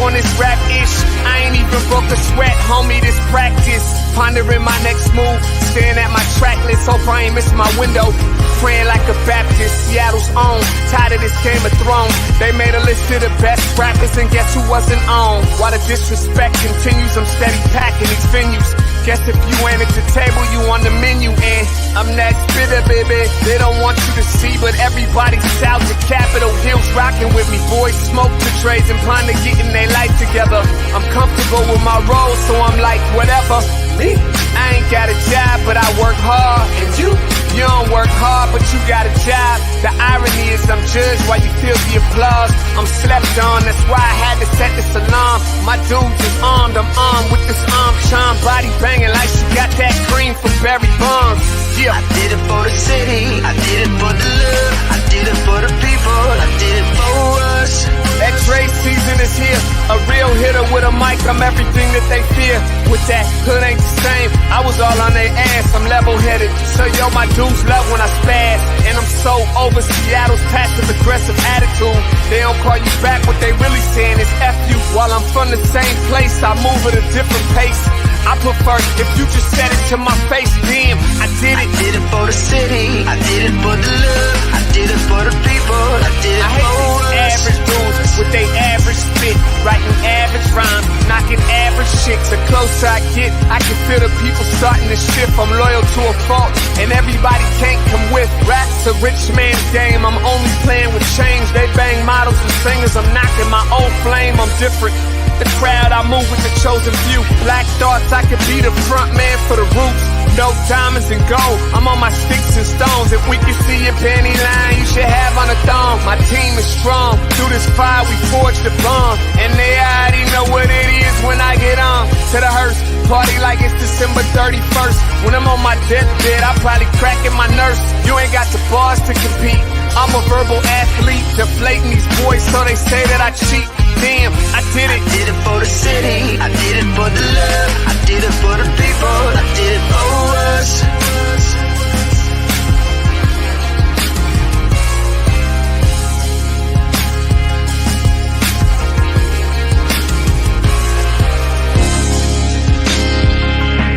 on this rap-ish. I ain't even broke a sweat, homie, this practice. Pondering my next move, staring at my track list. Hope I ain't missing my window. Praying like a Baptist, Seattle's own. Tired of this Game of Thrones. They made a list of the best rappers and guess who wasn't on? While the disrespect continues, I'm steady packing these venues. Guess if you ain't at the table, you on the menu. And I'm that spitter, baby. They don't want you to see, but everybody's south of Capitol Hill's rocking with me. Boys smoke the trays and ponder getting their life together. I'm comfortable with my role, so I'm like, whatever. Me? I ain't got a job, but I work hard. And you don't work hard, but you got a job. The irony is I'm judged while you feel the applause. I'm slept on, that's why I had to set this alarm. My dudes is armed, I'm armed with this arm charm. Body banging like she got that cream from Barry Bonds. Yeah. I did it for the city, I did it for the love, I did it for the people, I did it for us. That Dre season is here, a real hitter with a mic, I'm everything that they fear. With that hood ain't the same, I was all on their ass, I'm level-headed. So yo, my dudes love when I spaz, and I'm so over Seattle's passive-aggressive attitude. They don't call you back, what they really saying is F you. While I'm from the same place, I move at a different pace. I prefer if you just said it to my face, damn, I did it. I did it for the city, I did it for the love, I did it for the people, I did it I hate for these us. average dudes with they average spit, writing average rhymes, knocking average chicks. The closer I get, I can feel the people starting to shift. I'm loyal to a fault, and everybody can't come with. Rap's a rich man's game, I'm only playing with change. They bang models and singers, I'm knocking my old flame, I'm different. The crowd, I move with the chosen few. Black thoughts, I could be the front man for the roots. No diamonds and gold, I'm on my sticks and stones. If we can see your panty line, you should have on a thong. My team is strong, through this fire we forged a bond. And they already know what it is when I get on. To the hearse, party like it's December 31st. When I'm on my deathbed, I probably cracking my nurse. You ain't got the bars to compete. I'm a verbal athlete, deflating these boys so they say that I cheat. Damn, I did it. I did it for the city, I did it for the love, I did it for the people, I did it for us.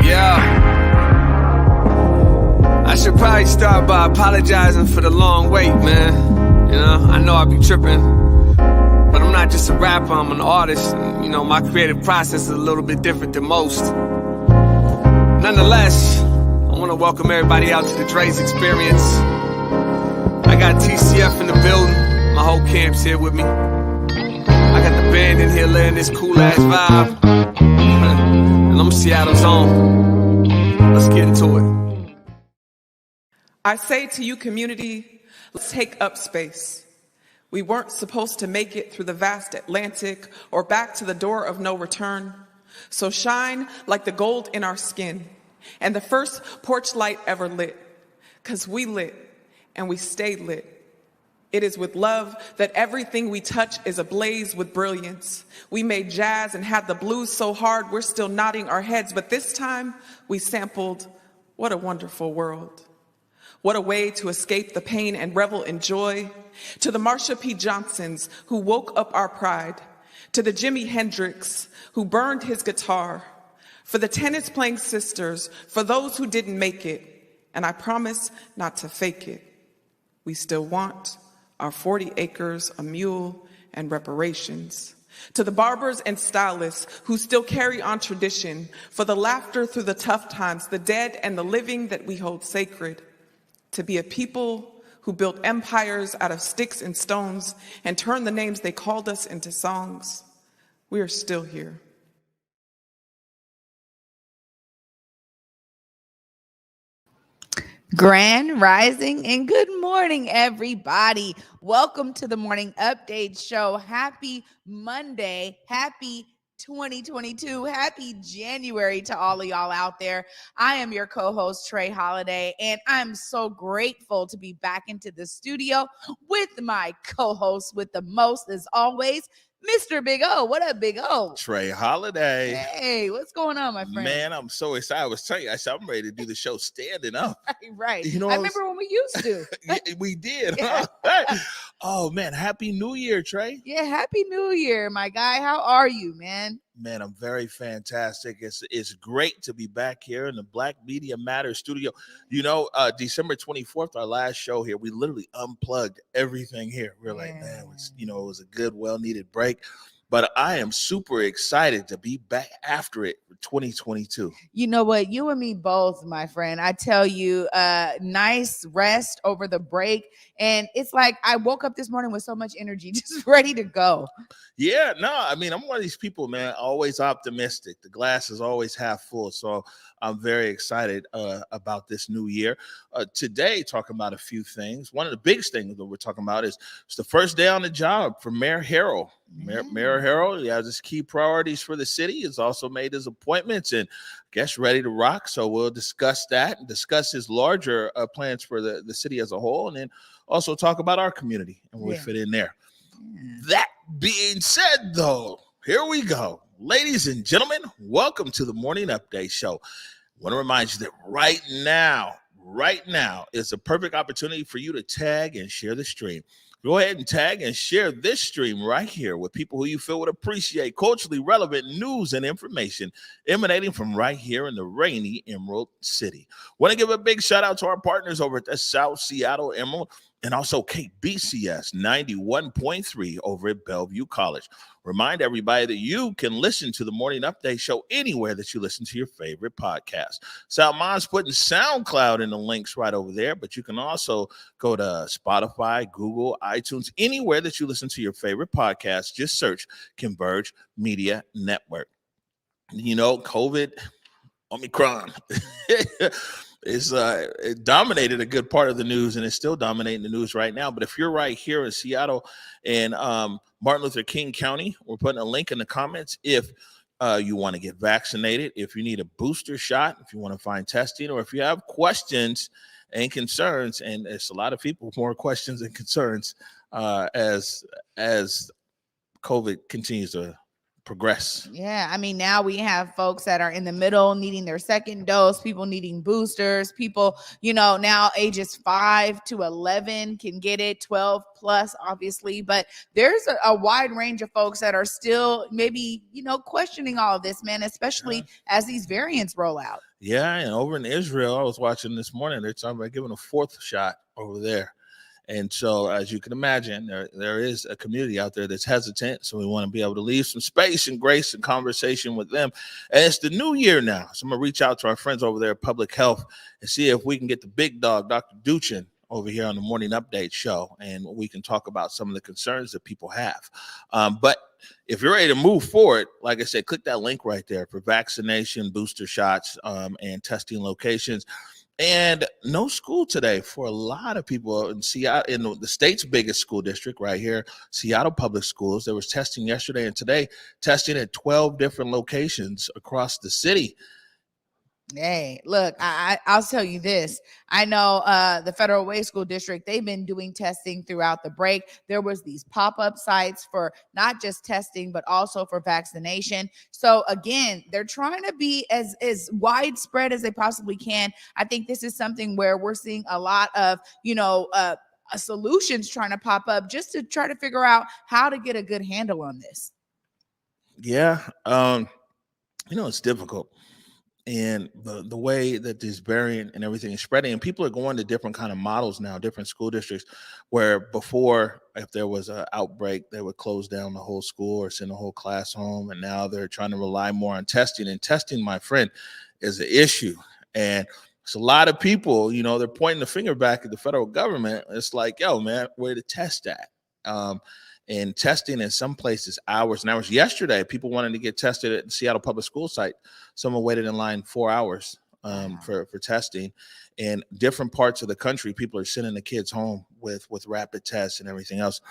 Yeah. I should probably start by apologizing for the long wait, man. You know, I know I be tripping. But I'm not just a rapper, I'm an artist. And, you know, my creative process is a little bit different than most. Nonetheless, I want to welcome everybody out to the Dre's Experience. I got TCF in the building. My whole camp's here with me. I got the band in here laying this cool-ass vibe. And I'm Seattle's own. Let's get into it. I say to you, community, let's take up space. We weren't supposed to make it through the vast Atlantic or back to the door of no return. So shine like the gold in our skin and the first porch light ever lit. 'Cause we lit and we stay lit. It is with love that everything we touch is ablaze with brilliance. We made jazz and had the blues so hard we're still nodding our heads, but this time we sampled What a Wonderful World. What a way to escape the pain and revel in joy. To the Marsha P. Johnsons who woke up our pride. To the Jimi Hendrix who burned his guitar. For the tennis-playing sisters, for those who didn't make it. And I promise not to fake it. We still want our 40 acres, a mule, and reparations. To the barbers and stylists who still carry on tradition. For the laughter through the tough times, the dead and the living that we hold sacred. To be a people who built empires out of sticks and stones and turned the names they called us into songs. We are still here. Grand Rising and good morning, everybody. Welcome to the Morning Update Show. Happy Monday. Happy 2022. Happy January to all of y'all out there. I am your co-host, Trey Holiday, and I'm so grateful to be back into the studio with my co-host with the most, as always, Mr. Big O. What up, Big O? Trey Holiday. Hey, what's going on, my friend? Man, I'm so excited. I was telling you, I said I'm ready to do the show standing up. Right. You know, I remember when we used to. We did, huh? Oh man, Happy New Year, Trey. Yeah, Happy New Year, my guy. How are you, man? Man, I'm very fantastic. It's great to be back here in the Black Media Matters studio. You know, December 24th, our last show here, we literally unplugged everything here. We're like, man, it was a good, well-needed break. But I am super excited to be back after it for 2022. You know what? You and me both, my friend. I tell you, nice rest over the break. And it's like I woke up this morning with so much energy, just ready to go. Yeah, no, I mean, I'm one of these people, man, always optimistic. The glass is always half full. So I'm very excited about this new year. Today, talking about a few things. One of the biggest things that we're talking about is it's the first day on the job for Mayor Harrell. Mayor Harrell, he has his key priorities for the city. He's also made his appointments and I guess ready to rock. So we'll discuss that and discuss his larger plans for the city as a whole, and then also talk about our community and where we fit in there. That being said, though, here we go. Ladies and gentlemen, welcome to the Morning Update Show. I want to remind you that right now is a perfect opportunity for you to tag and share the stream. Go ahead and tag and share this stream right here with people who you feel would appreciate culturally relevant news and information emanating from right here in the rainy Emerald City. Want to give a big shout out to our partners over at the South Seattle Emerald and also KBCS 91.3 over at Bellevue College. Remind everybody that you can listen to the Morning Update Show anywhere that you listen to your favorite podcast. Salman's putting SoundCloud in the links right over there, but you can also go to Spotify, Google, iTunes, anywhere that you listen to your favorite podcast. Just search Converge Media Network. You know, COVID, Omicron. It dominated a good part of the news, and it's still dominating the news right now. But if you're right here in Seattle and Martin Luther King County, we're putting a link in the comments. If you want to get vaccinated, if you need a booster shot, if you want to find testing, or if you have questions and concerns, and it's a lot of people with more questions and concerns as COVID continues to progress. Yeah, I mean, now we have folks that are in the middle needing their second dose, people needing boosters, people, you know, now ages 5 to 11 can get it, 12 plus, obviously, but there's a wide range of folks that are still maybe, you know, questioning all of this, man, especially as these variants roll out. Yeah, and over in Israel, I was watching this morning, they're talking about giving a 4th shot over there. And so, as you can imagine, there is a community out there that's hesitant. So we want to be able to leave some space and grace and conversation with them. And it's the new year now. So I'm going to reach out to our friends over there at Public Health and see if we can get the big dog, Dr. Duchin, over here on the Morning Update Show. And we can talk about some of the concerns that people have. But if you're ready to move forward, like I said, click that link right there for vaccination, booster shots, and testing locations. And no school today for a lot of people in Seattle, in the state's biggest school district right here, Seattle Public Schools. There was testing yesterday and today, testing at 12 different locations across the city. Hey, look, I'll tell you this. I know the Federal Way School District, they've been doing testing throughout the break. There was these pop-up sites for not just testing, but also for vaccination. So again, they're trying to be as widespread as they possibly can. I think this is something where we're seeing a lot of, you know, solutions trying to pop up just to try to figure out how to get a good handle on this. Yeah. You know, it's difficult. And the way that this variant and everything is spreading, and people are going to different kind of models now, different school districts, where before, if there was an outbreak, they would close down the whole school or send the whole class home. And now they're trying to rely more on testing. And testing, my friend, is an issue. And it's a lot of people, you know, they're pointing the finger back at the federal government. It's like, yo, man, where to test at? And testing in some places hours and hours. Yesterday, people wanted to get tested at the Seattle Public School site. Someone waited in line 4 hours for testing. In different parts of the country, people are sending the kids home with rapid tests and everything else.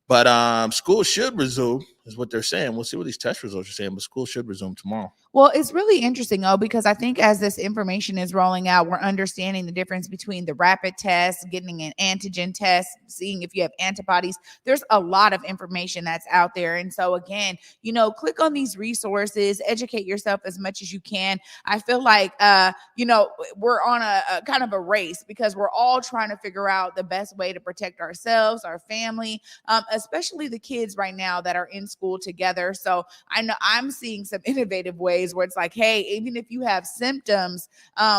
But school should resume is what they're saying. We'll see what these test results are saying, but school should resume tomorrow. Well, it's really interesting, because I think as this information is rolling out, we're understanding the difference between the rapid test, getting an antigen test, seeing if you have antibodies. There's a lot of information that's out there. And so again, click on these resources, educate yourself as much as you can. I feel like, we're on a kind of a race because we're all trying to figure out the best way to protect ourselves, our family, especially the kids right now that are in school together. So I know I'm seeing some innovative ways where it's like, hey, even if you have symptoms,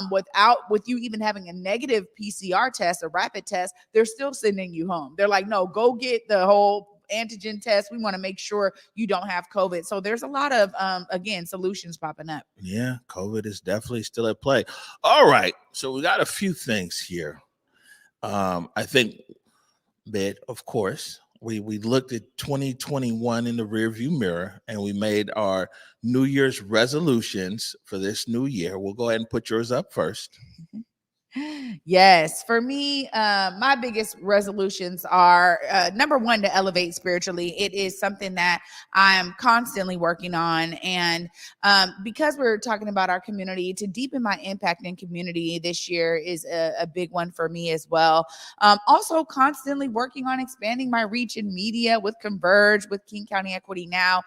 with you even having a negative PCR test, a rapid test, they're still sending you home. They're like, no, go get the whole antigen test. We want to make sure you don't have COVID. So there's a lot of, again, solutions popping up. Yeah, COVID is definitely still at play. All right. So we got a few things here. I think that, of course, we looked at 2021 in the rearview mirror and we made our New Year's resolutions for this new year. We'll go ahead and put yours up first. Yes, for me, my biggest resolutions are number one, to elevate spiritually. It is something that I'm constantly working on, and because we're talking about our community, to deepen my impact in community this year is a big one for me as well. Also, constantly working on expanding my reach in media with Converge, with King County Equity Now.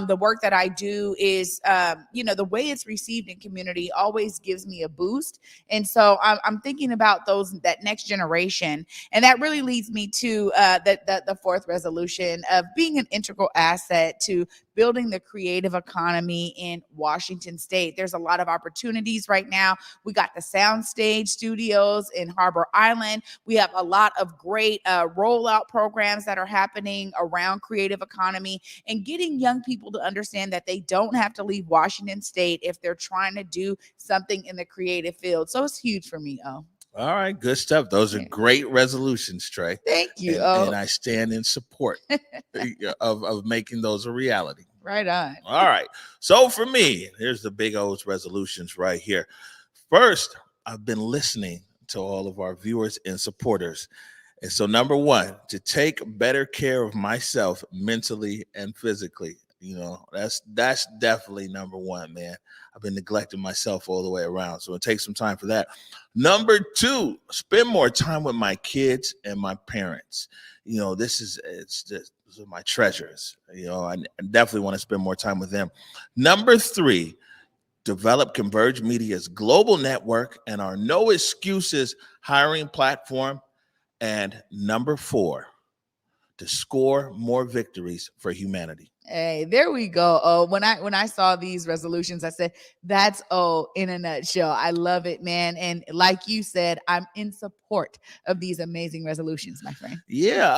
The work that I do is, the way it's received in community always gives me a boost, and so I'm thinking about that next generation. And that really leads me to the fourth resolution of being an integral asset to building the creative economy in Washington State. There's a lot of opportunities right now. We got the Soundstage Studios in Harbor Island. We have a lot of great rollout programs that are happening around creative economy and getting young people to understand that they don't have to leave Washington State if they're trying to do something in the creative field. So it's huge for me, All right, good stuff. Those are great resolutions, Trey. Thank you. And I stand in support of making those a reality. Right on. All right. So for me, here's the big O's resolutions right here. First, I've been listening to all of our viewers and supporters. And so number one, to take better care of myself mentally and physically. That's definitely number one, man. I've been neglecting myself all the way around. So it takes some time for that. Number two, spend more time with my kids and my parents. These are my treasures. I definitely want to spend more time with them. Number three, develop Converge Media's global network and our No Excuses hiring platform. And number four, to score more victories for humanity. Hey, there we go. When I saw these resolutions, I said, that's in a nutshell. I love it, man. And like you said, I'm in support of these amazing resolutions, my friend. Yeah,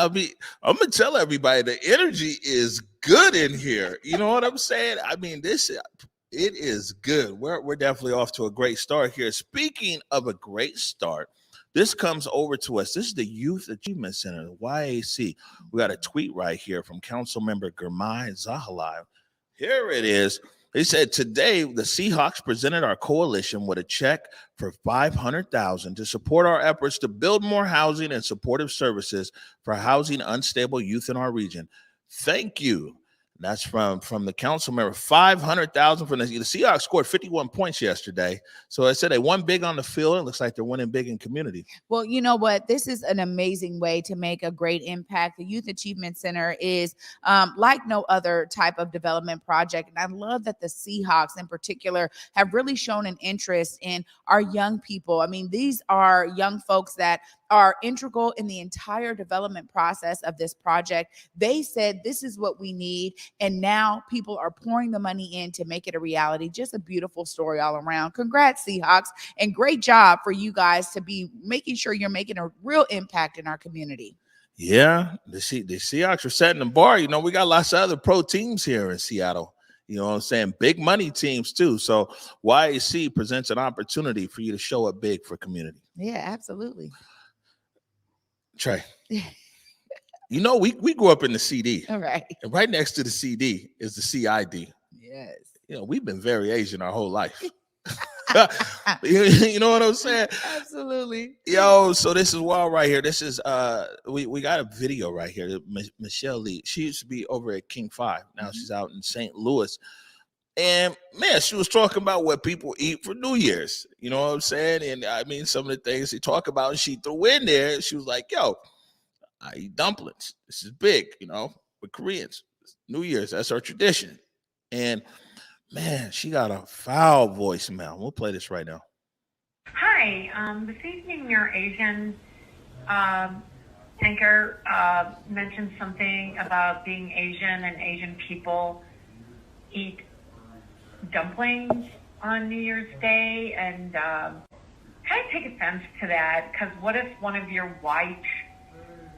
I'm gonna tell everybody the energy is good in here. You know what I'm saying? It is good. We're definitely off to a great start here. Speaking of a great start, this comes over to us. This is the Youth Achievement Center, the YAC. We got a tweet right here from Council Member Gurmai Zahalai. Here it is. They said, today, the Seahawks presented our coalition with a check for $500,000 to support our efforts to build more housing and supportive services for housing unstable youth in our region. Thank you. That's from the council member. $500,000 from the Seahawks scored 51 points yesterday. So I said they won big on the field. It looks like they're winning big in community. Well, you know what? This is an amazing way to make a great impact. The Youth Achievement Center is like no other type of development project. And I love that the Seahawks in particular have really shown an interest in our young people. I mean, these are young folks that are integral in the entire development process of this project. They said, this is what we need. And now people are pouring the money in to make it a reality. Just a beautiful story all around. Congrats, Seahawks. And great job for you guys to be making sure you're making a real impact in our community. Yeah, the Seahawks are setting the bar. You know, we got lots of other pro teams here in Seattle. You know what I'm saying? Big money teams too. So YAC presents an opportunity for you to show up big for community. Yeah, absolutely. Trey, you know, we grew up in the CD. All right. And right next to the CD is the CID. Yes. You know, we've been very Asian our whole life. You know what I'm saying? Absolutely. Yo, so this is wild right here. This is we got a video right here. Michelle Lee. She used to be over at King 5. Now she's out in St. Louis. And man, she was talking about what people eat for New Year's. You know what I'm saying? And I mean, some of the things she talked about, and she threw in there. She was like, "Yo, I eat dumplings. This is big, you know, with Koreans. New Year's, that's our tradition." And man, she got a foul voicemail. We'll play this right now. Hi, this evening your Asian anchor mentioned something about being Asian and Asian people eat dumplings on New Year's Day, and kind of take offense to that, because what if one of your white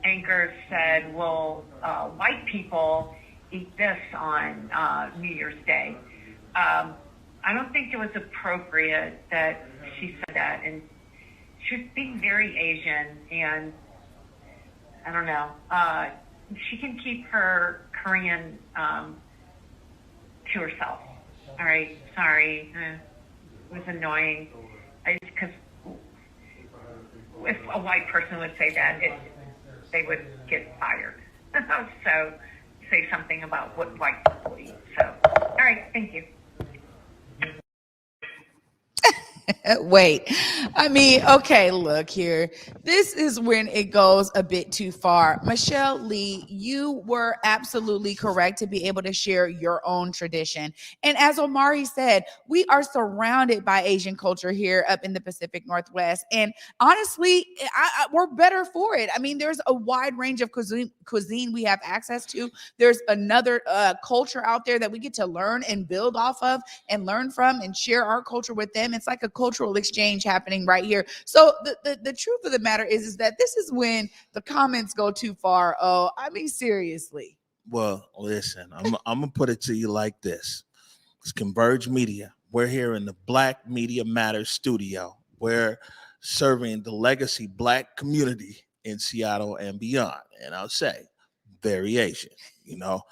anchors said, well, white people eat this on New Year's Day? I don't think it was appropriate that she said that, and she was being very Asian, and I don't know. She can keep her Korean to herself. All right, sorry, it was annoying. Because if a white person would say that, they would get fired. So say something about what white people eat. So, all right, thank you. Wait, I mean, okay, look here. This is when it goes a bit too far. Michelle Lee, you were absolutely correct to be able to share your own tradition. And as Omari said, we are surrounded by Asian culture here up in the Pacific Northwest. And honestly, we're better for it. I mean, there's a wide range of cuisine we have access to. There's another culture out there that we get to learn and build off of and learn from and share our culture with them. It's like a cultural exchange happening right here. So the truth of the matter is that this is when the comments go too far. Oh, I mean, seriously. Well, listen, I'm gonna put it to you like this. It's Converge Media. We're here in the Black Media Matters studio. We're serving the legacy Black community in Seattle and beyond. And I'll say variation, you know.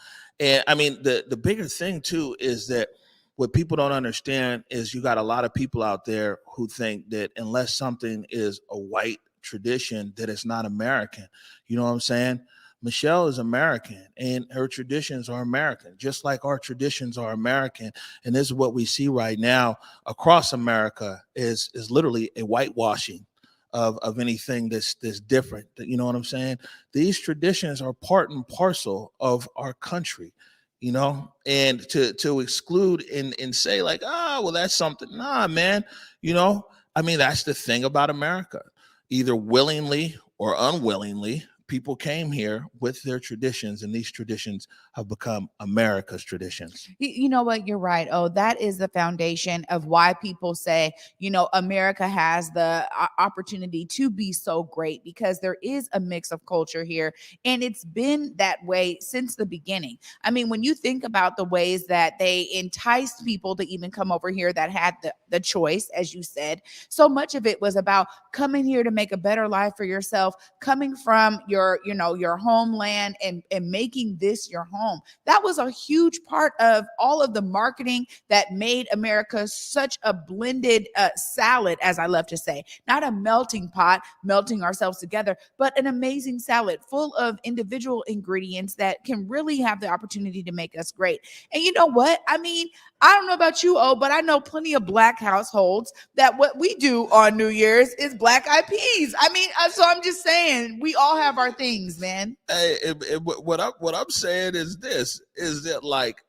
And I mean, the bigger thing too is that what people don't understand is you got a lot of people out there who think that unless something is a white tradition, that it's not American. You know what I'm saying? Michelle is American and her traditions are American, just like our traditions are American. And this is what we see right now across America is literally a whitewashing of anything that's different. You know what I'm saying? These traditions are part and parcel of our country, you know, and to exclude and say like, well, that's something. Nah, man, you know, I mean, that's the thing about America. Either willingly or unwillingly, people came here with their traditions, and these traditions have become America's traditions. You know what? You're right. Oh, that is the foundation of why people say, you know, America has the opportunity to be so great, because there is a mix of culture here. And it's been that way since the beginning. I mean, when you think about the ways that they enticed people to even come over here that had the choice, as you said, so much of it was about coming here to make a better life for yourself, coming from your homeland and making this your home. That was a huge part of all of the marketing that made America such a blended salad, as I love to say. Not a melting pot, melting ourselves together, but an amazing salad full of individual ingredients that can really have the opportunity to make us great. And you know what? I mean, I don't know about you, but I know plenty of Black households that what we do on New Year's is Black eyed peas. I mean, so I'm just saying, we all have our things, man. Hey, what I'm saying is this: is that, like,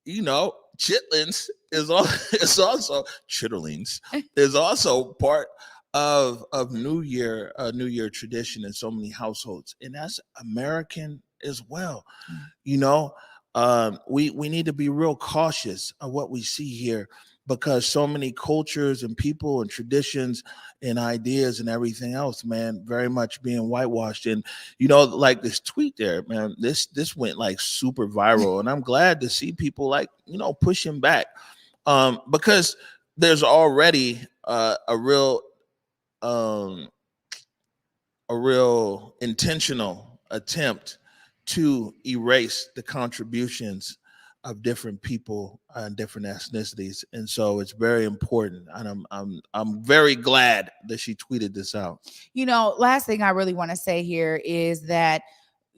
you know, chitlins is also chitterlings is also part of New Year tradition in so many households, and that's American as well. You know, we need to be real cautious of what we see here, because so many cultures and people and traditions and ideas and everything else, man, very much being whitewashed. And you know, like this tweet there, man, this went like super viral, and I'm glad to see people, like, you know, pushing back, because there's already a real intentional attempt to erase the contributions of different people and different ethnicities, and so it's very important. And I'm very glad that she tweeted this out. Last thing I really want to say here is that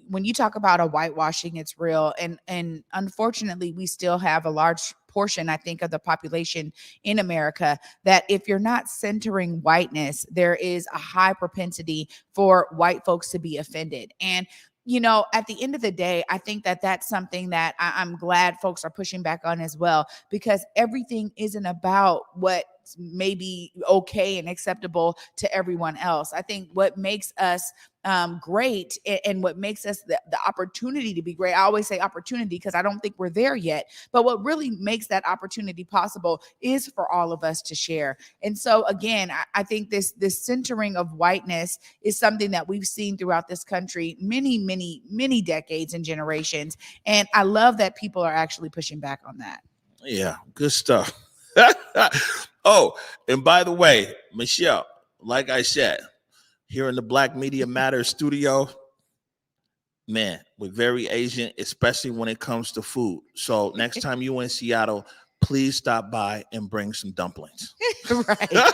when you talk about a whitewashing, it's real, and unfortunately, we still have a large portion, I think, of the population in America that if you're not centering whiteness, there is a high propensity for white folks to be offended. And at the end of the day, I think that that's something that I'm glad folks are pushing back on as well, because everything isn't about what may be okay and acceptable to everyone else. I think what makes us great and what makes us the opportunity to be great. I always say opportunity because I don't think we're there yet. But what really makes that opportunity possible is for all of us to share. And so again, I think this centering of whiteness is something that we've seen throughout this country many decades and generations. And I love that people are actually pushing back on that. Yeah, good stuff. Oh, and by the way, Michelle, like I said, here in the Black Media Matters studio, man, we're very Asian, especially when it comes to food. So next time you're in Seattle, please stop by and bring some dumplings. Right.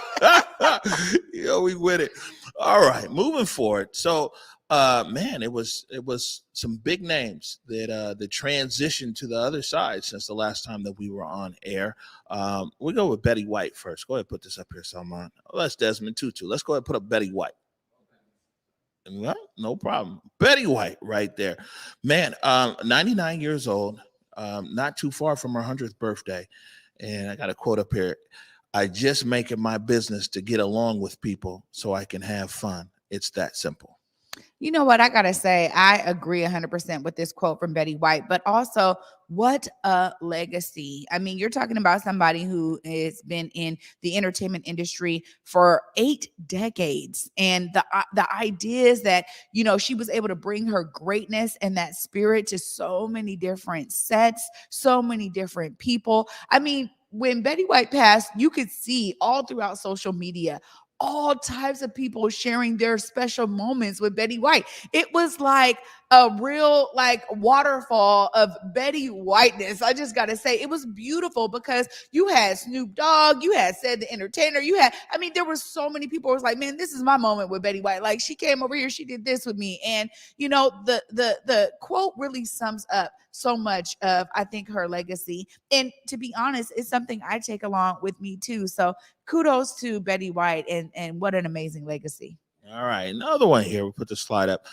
We with it. All right, moving forward. So man, it was some big names that transitioned to the other side since the last time that we were on air. We'll go with Betty White first. Go ahead and put this up here, Salman. Oh, that's Desmond Tutu. Let's go ahead and put up Betty White. Well, no problem. Betty White right there. Man, 99 years old, not too far from her 100th birthday. And I got a quote up here. I just make it my business to get along with people so I can have fun. It's that simple. You know what? I got to say, I agree 100% with this quote from Betty White, but also what a legacy. I mean, you're talking about somebody who has been in the entertainment industry for 8 decades. And the ideas that, she was able to bring her greatness and that spirit to so many different sets, so many different people. I mean, when Betty White passed, you could see all throughout social media all types of people sharing their special moments with Betty White. It was like a real waterfall of Betty Whiteness. I just got to say, it was beautiful because you had Snoop Dogg, you had Ced the Entertainer, there were so many people who was like, man, this is my moment with Betty White. Like, she came over here, she did this with me. And, the quote really sums up so much of, I think, her legacy. And to be honest, it's something I take along with me too. So kudos to Betty White and what an amazing legacy. All right. Another one here. We'll put the slide up.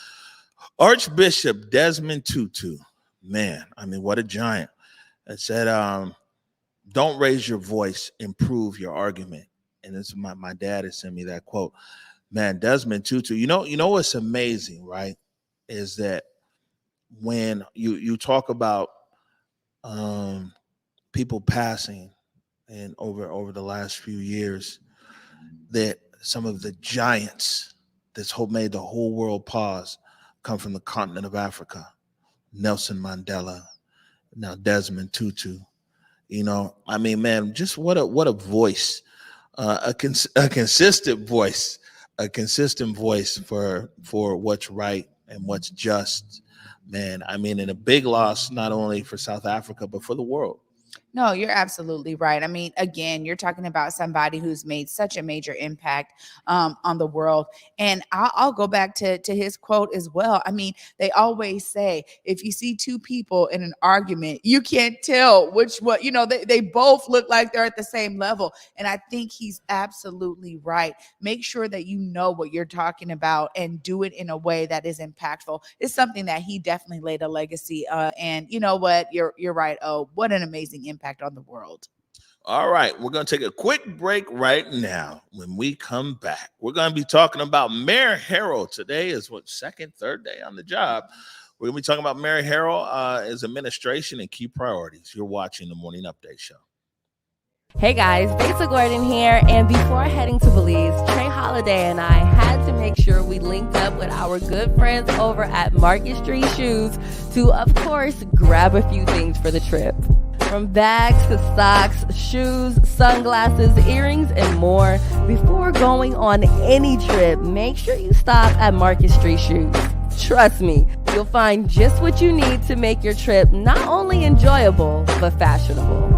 Archbishop Desmond Tutu. Man, what a giant. It said, don't raise your voice, improve your argument. And this is my dad has sent me that quote. Man, Desmond Tutu, you know what's amazing, right? Is that when you talk about people passing and over the last few years, that some of the giants that's made the whole world pause come from the continent of Africa. Nelson Mandela, now Desmond Tutu. Man, just what a voice, a consistent voice, for what's right and what's just. Man, and a big loss not only for South Africa but for the world. No, you're absolutely right. Again, you're talking about somebody who's made such a major impact on the world. And I'll go back to his quote as well. They always say, if you see two people in an argument, you can't tell which one, they both look like they're at the same level. And I think he's absolutely right. Make sure that you know what you're talking about and do it in a way that is impactful. It's something that he definitely laid a legacy. And you know what? You're right. Oh, what an amazing impact on the world. All right, we're going to take a quick break right now. When we come back, we're going to be talking about Mayor Harrell. Today is third day on the job. We're going to be talking about Mayor Harrell, his administration and key priorities. You're watching the Morning Update Show. Hey guys, Besa Gordon here, and before heading to Belize, Trey Holiday and I had to make sure we linked up with our good friends over at Market Street Shoes to, of course, grab a few things for the trip. From bags to socks, shoes, sunglasses, earrings, and more. Before going on any trip, make sure you stop at Market Street Shoes. Trust me, you'll find just what you need to make your trip not only enjoyable, but fashionable.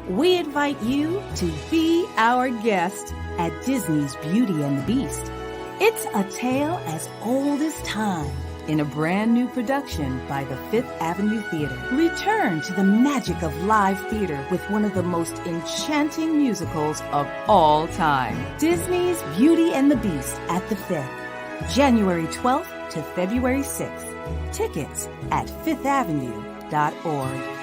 We invite you to be our guest at Disney's Beauty and the Beast. It's a tale as old as time in a brand new production by the Fifth Avenue Theater. Return to the magic of live theater with one of the most enchanting musicals of all time. Disney's Beauty and the Beast at the Fifth, January 12th to February 6th. Tickets at fifthavenue.org.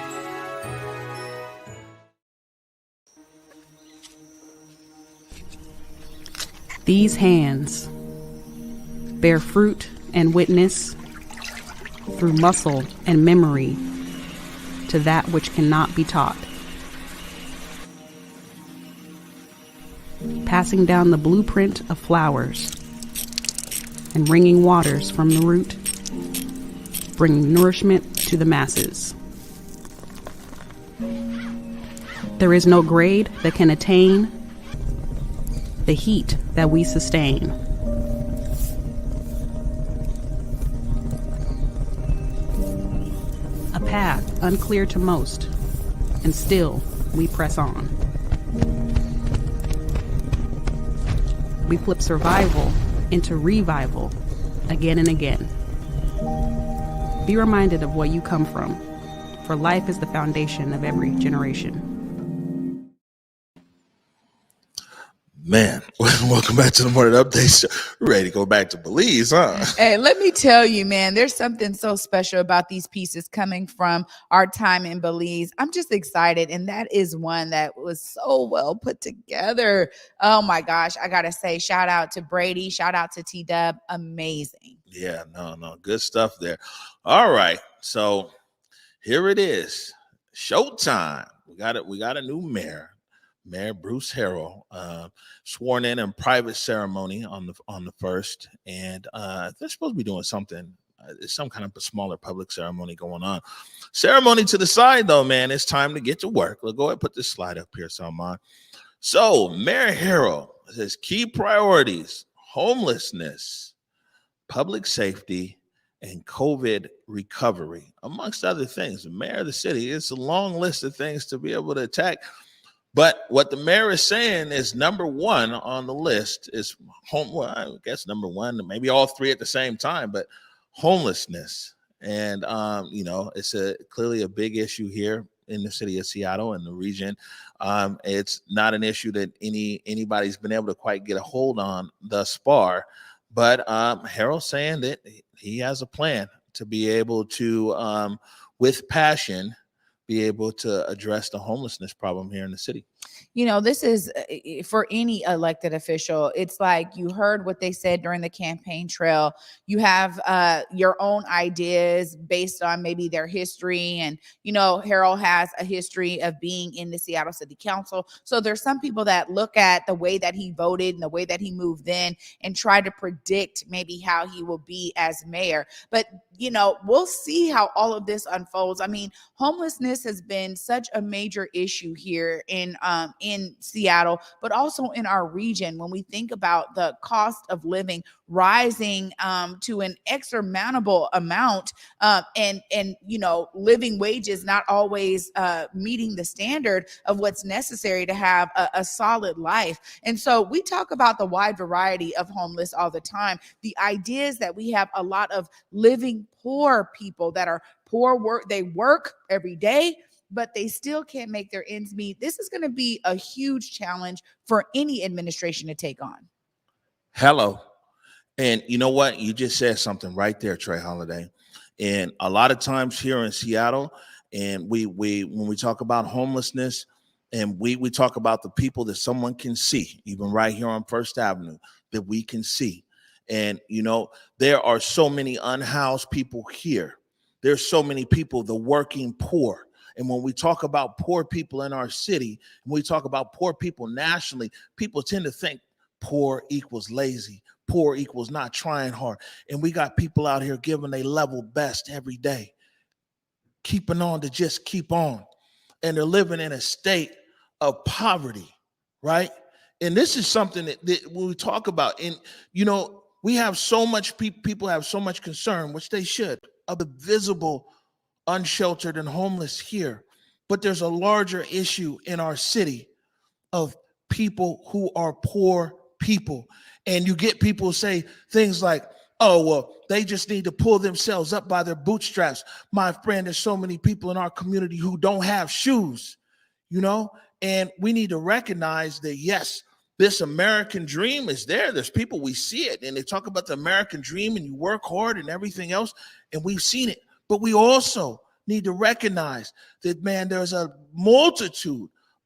These hands bear fruit and witness through muscle and memory to that which cannot be taught. Passing down the blueprint of flowers and wringing waters from the root, bringing nourishment to the masses. There is no grade that can attain the heat that we sustain. A path unclear to most, and still we press on. We flip survival into revival again and again. Be reminded of what you come from, for life is the foundation of every generation. Man, welcome back to the Morning Update Show. We're ready to go back to Belize, huh? Hey, let me tell you, man, there's something so special about these pieces coming from our time in Belize. I'm just excited. And that is one that was so well put together. Oh my gosh. I got to say, shout out to Brady. Shout out to T-Dub. Amazing. Yeah, no. Good stuff there. All right. So here it is. Showtime. We got a new mayor. Mayor Bruce Harrell, sworn in private ceremony on the first, and they're supposed to be doing something. Some kind of a smaller public ceremony going on. Ceremony to the side, though, man. It's time to get to work. Let's go ahead and put this slide up here, Salman. So, Mayor Harrell says key priorities: homelessness, public safety, and COVID recovery, amongst other things. The mayor of the city, it's a long list of things to be able to attack. But what the mayor is saying is number one on the list is well, I guess number one, maybe all three at the same time, but homelessness. And it's clearly a big issue here in the city of Seattle and the region. It's not an issue that anybody's been able to quite get a hold on thus far. But Harold's saying that he has a plan to be able to, with passion, be able to address the homelessness problem here in the city. You know, this is for any elected official. It's like you heard what they said during the campaign trail. You have your own ideas based on maybe their history. And, Harold has a history of being in the Seattle City Council. So there's some people that look at the way that he voted and the way that he moved in and try to predict maybe how he will be as mayor. But, we'll see how all of this unfolds. I mean, homelessness has been such a major issue here in Seattle, but also in our region. When we think about the cost of living rising to an insurmountable amount, and living wages not always meeting the standard of what's necessary to have a solid life. And so we talk about the wide variety of homeless all the time. The idea is that we have a lot of living poor people that are poor. They work every day, but they still can't make their ends meet. This is going to be a huge challenge for any administration to take on. Hello. And you know what? You just said something right there, Trey Holiday. And a lot of times here in Seattle, and we when we talk about homelessness, and we talk about the people that someone can see, even right here on First Avenue, that we can see. And, there are so many unhoused people here. There's so many people, the working poor, And when we talk about poor people in our city, when we talk about poor people nationally, people tend to think poor equals lazy, poor equals not trying hard. And we got people out here giving their level best every day, keeping on to just keep on. And they're living in a state of poverty, right? And this is something that when we talk about, and we have so much people have so much concern, which they should, of the visible, unsheltered, and homeless here. But there's a larger issue in our city of people who are poor people. And you get people say things like, oh, well, they just need to pull themselves up by their bootstraps. My friend, there's so many people in our community who don't have shoes, and we need to recognize that, yes, this American dream is there. There's people, we see it, and they talk about the American dream and you work hard and everything else, and we've seen it. But we also need to recognize that, man, there's a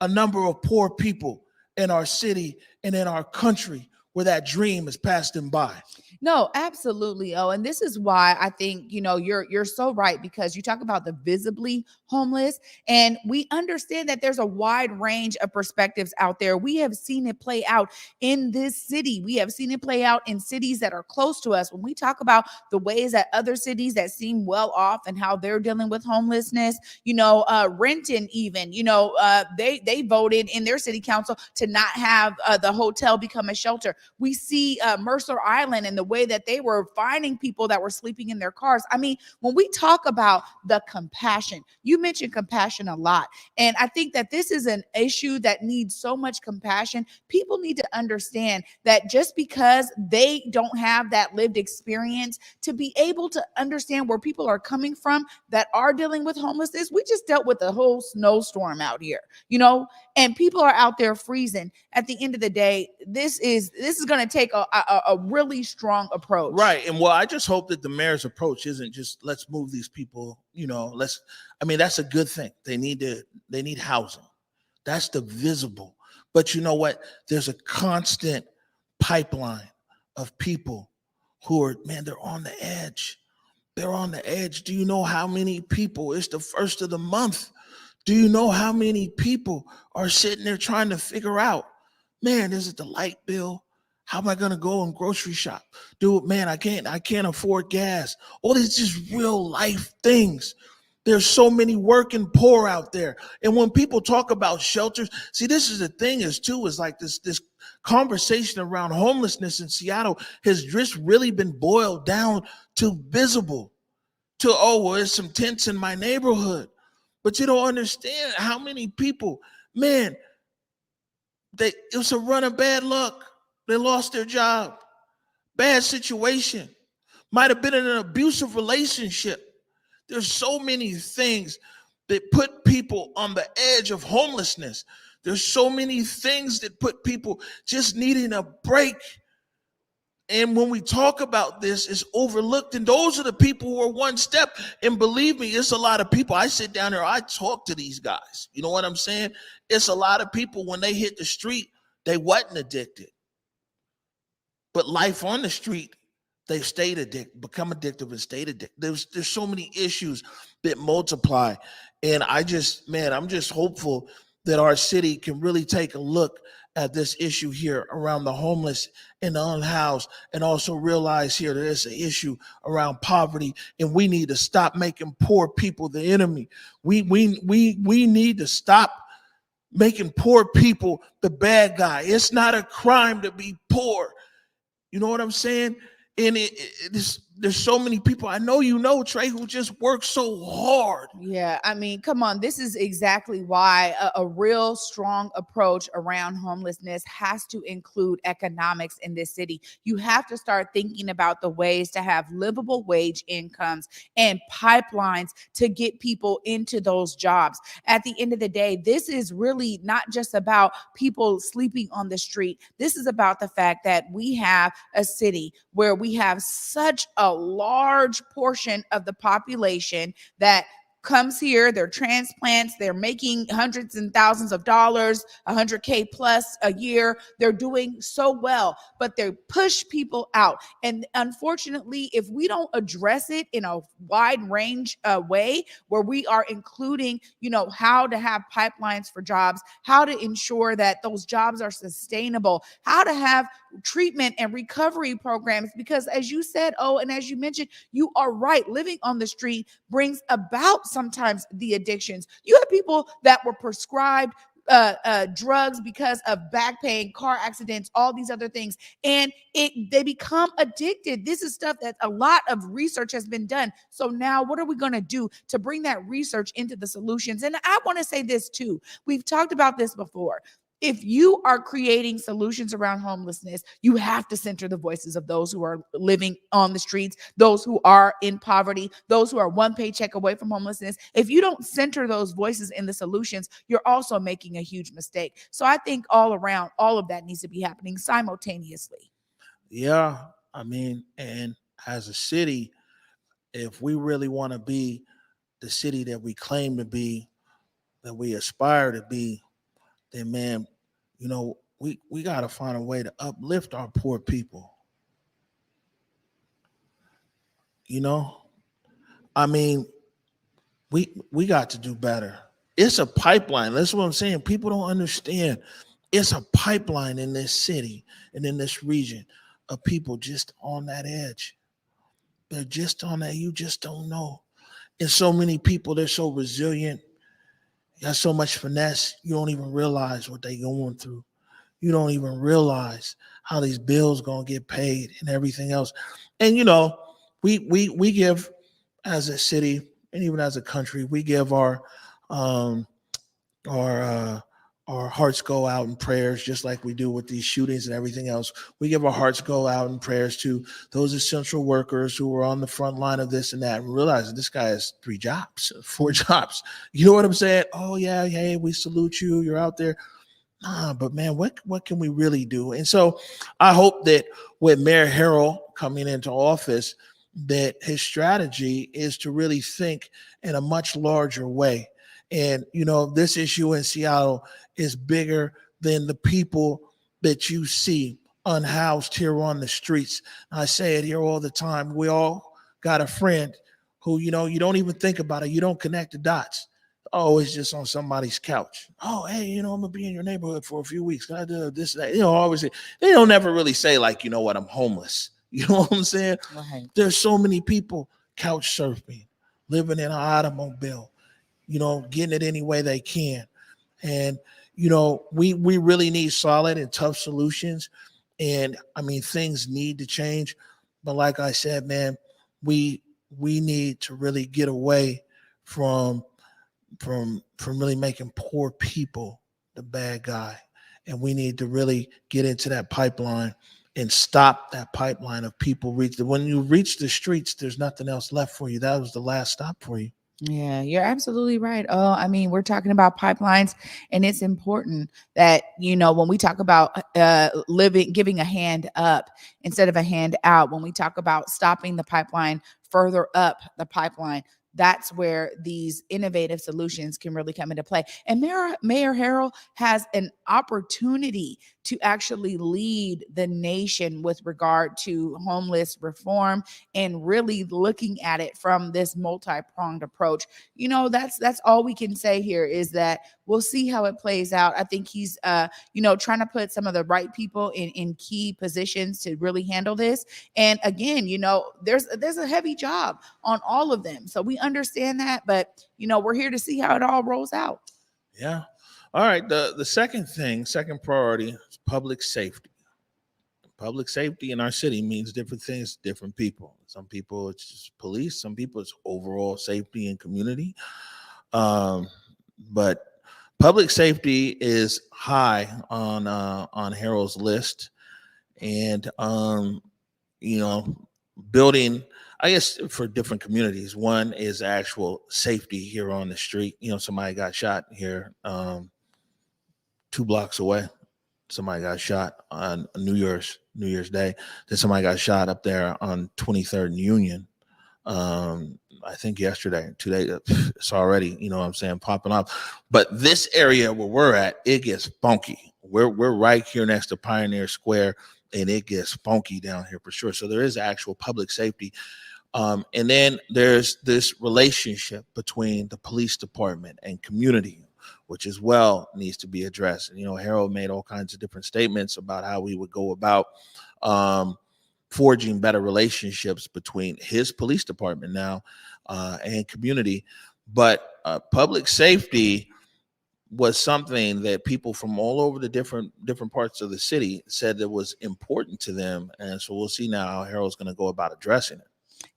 number of poor people in our city and in our country where that dream has passed them by. No, absolutely. Oh, and this is why I think, you're so right, because you talk about the visibly homeless, and we understand that there's a wide range of perspectives out there. We have seen it play out in this city. We have seen it play out in cities that are close to us. When we talk about the ways that other cities that seem well off and how they're dealing with homelessness, Renton even, they voted in their city council to not have the hotel become a shelter. We see Mercer Island and the way that they were finding people that were sleeping in their cars. I mean, when we talk about the compassion, you mentioned compassion a lot. And I think that this is an issue that needs so much compassion. People need to understand that just because they don't have that lived experience to be able to understand where people are coming from that are dealing with homelessness. We just dealt with a whole snowstorm out here, and people are out there freezing. At the end of the day, this is going to take a really strong approach. Right. And I just hope that the mayor's approach isn't just, let's move these people, that's a good thing. They need housing. That's the visible. But you know what? There's a constant pipeline of people who are, they're on the edge. They're on the edge. Do you know how many people? It's the first of the month. Do you know how many people are sitting there trying to figure out, is it the light bill? How am I going to go and grocery shop? I can't afford gas. All these just real life things. There's so many working poor out there. And when people talk about shelters, see, this is the thing is like this conversation around homelessness in Seattle has just really been boiled down to visible, to, there's some tents in my neighborhood. But you don't understand how many people, it was a run of bad luck. They lost their job. Bad situation. Might have been in an abusive relationship. There's so many things that put people on the edge of homelessness. There's so many things that put people just needing a break. And when we talk about this, it's overlooked. And those are the people who are one step. And believe me, it's a lot of people. I sit down there, I talk to these guys. You know what I'm saying? It's a lot of people, when they hit the street, they wasn't addicted. But life on the street, they stayed addicted, become addictive and stayed addicted. There's so many issues that multiply. And I'm just hopeful that our city can really take a look at this issue here around the homeless and the unhoused, and also realize here there's an issue around poverty, and we need to stop making poor people the enemy. We need to stop making poor people the bad guy. It's not a crime to be poor. You know what I'm saying? And there's so many people, I know, Trey, who just work so hard. Yeah, I mean, come on. This is exactly why a real strong approach around homelessness has to include economics in this city. You have to start thinking about the ways to have livable wage incomes and pipelines to get people into those jobs. At the end of the day, this is really not just about people sleeping on the street. This is about the fact that we have a city where we have such a large portion of the population that comes here, they're transplants, they're making hundreds and thousands of dollars, 100K plus a year. They're doing so well, but they push people out. And unfortunately, if we don't address it in a wide range way, where we are including, how to have pipelines for jobs, how to ensure that those jobs are sustainable, how to have treatment and recovery programs, because as you said, and as you mentioned, you are right, living on the street brings about sometimes the addictions. You have people that were prescribed drugs because of back pain, car accidents, all these other things, and they become addicted. This is stuff that a lot of research has been done. So now what are we going to do to bring that research into the solutions? And I want to say this too. We've talked about this before. If you are creating solutions around homelessness, you have to center the voices of those who are living on the streets, those who are in poverty, those who are one paycheck away from homelessness. If you don't center those voices in the solutions, you're also making a huge mistake. So I think all around, all of that needs to be happening simultaneously. Yeah, I mean, and as a city, if we really want to be the city that we claim to be, that we aspire to be, then man, we got to find a way to uplift our poor people. I mean, we got to do better. It's a pipeline. That's what I'm saying. People don't understand. It's a pipeline in this city and in this region of people just on that edge. They're just on that. You just don't know. And so many people, they're so resilient. Got so much finesse. You don't even realize what they're going through. You don't even realize how these bills gonna get paid and everything else. And we give, as a city and even as a country, we give our hearts go out in prayers, just like we do with these shootings and everything else. We give our hearts go out in prayers to those essential workers who are on the front line of this and that, and realize that this guy has 3 jobs, 4 jobs. You know what I'm saying? Oh yeah, hey, we salute you. You're out there. But man, what can we really do? And so I hope that with Mayor Harrell coming into office, that his strategy is to really think in a much larger way. And, this issue in Seattle is bigger than the people that you see unhoused here on the streets. I say it here all the time. We all got a friend who, you don't even think about it. You don't connect the dots. Oh, it's just on somebody's couch. Oh, hey, I'm gonna be in your neighborhood for a few weeks. Can I do this, that? Always they don't ever really say like, what, I'm homeless. You know what I'm saying? Right. There's so many people couch surfing, living in an automobile, getting it any way they can. And we really need solid and tough solutions. And I mean, things need to change. But like I said, man, we need to really get away from really making poor people the bad guy. And we need to really get into that pipeline and stop that pipeline of people when you reach the streets, there's nothing else left for you. That was the last stop for you. Yeah, you're absolutely right. I mean, we're talking about pipelines, and it's important that, when we talk about giving a hand up instead of a hand out, when we talk about stopping the pipeline further up the pipeline, that's where these innovative solutions can really come into play. And Mayor Harrell has an opportunity to actually lead the nation with regard to homeless reform and really looking at it from this multi-pronged approach. That's all we can say here is that we'll see how it plays out. I think he's, trying to put some of the right people in key positions to really handle this. And again, there's a heavy job on all of them. So we understand that, but we're here to see how it all rolls out. Yeah. All right. The second priority is public safety. Public safety in our city means different things to different people. Some people it's just police, some people it's overall safety and community. But public safety is high on Harrell's list. And building, I guess, for different communities. One is actual safety here on the street. Somebody got shot here 2 blocks away. Somebody got shot on New Year's Day. Then somebody got shot up there on 23rd and Union. I think yesterday, today, it's already, you know what I'm saying, popping up. But this area where we're at, it gets funky. We're right here next to Pioneer Square, and it gets funky down here for sure. So there is actual public safety. And then there's this relationship between the police department and community, which as well needs to be addressed. And, you know, Harold made all kinds of different statements about how we would go about forging better relationships between his police department now and community. But public safety was something that people from all over the different parts of the city said that was important to them. And so we'll see now how Harold's going to go about addressing it.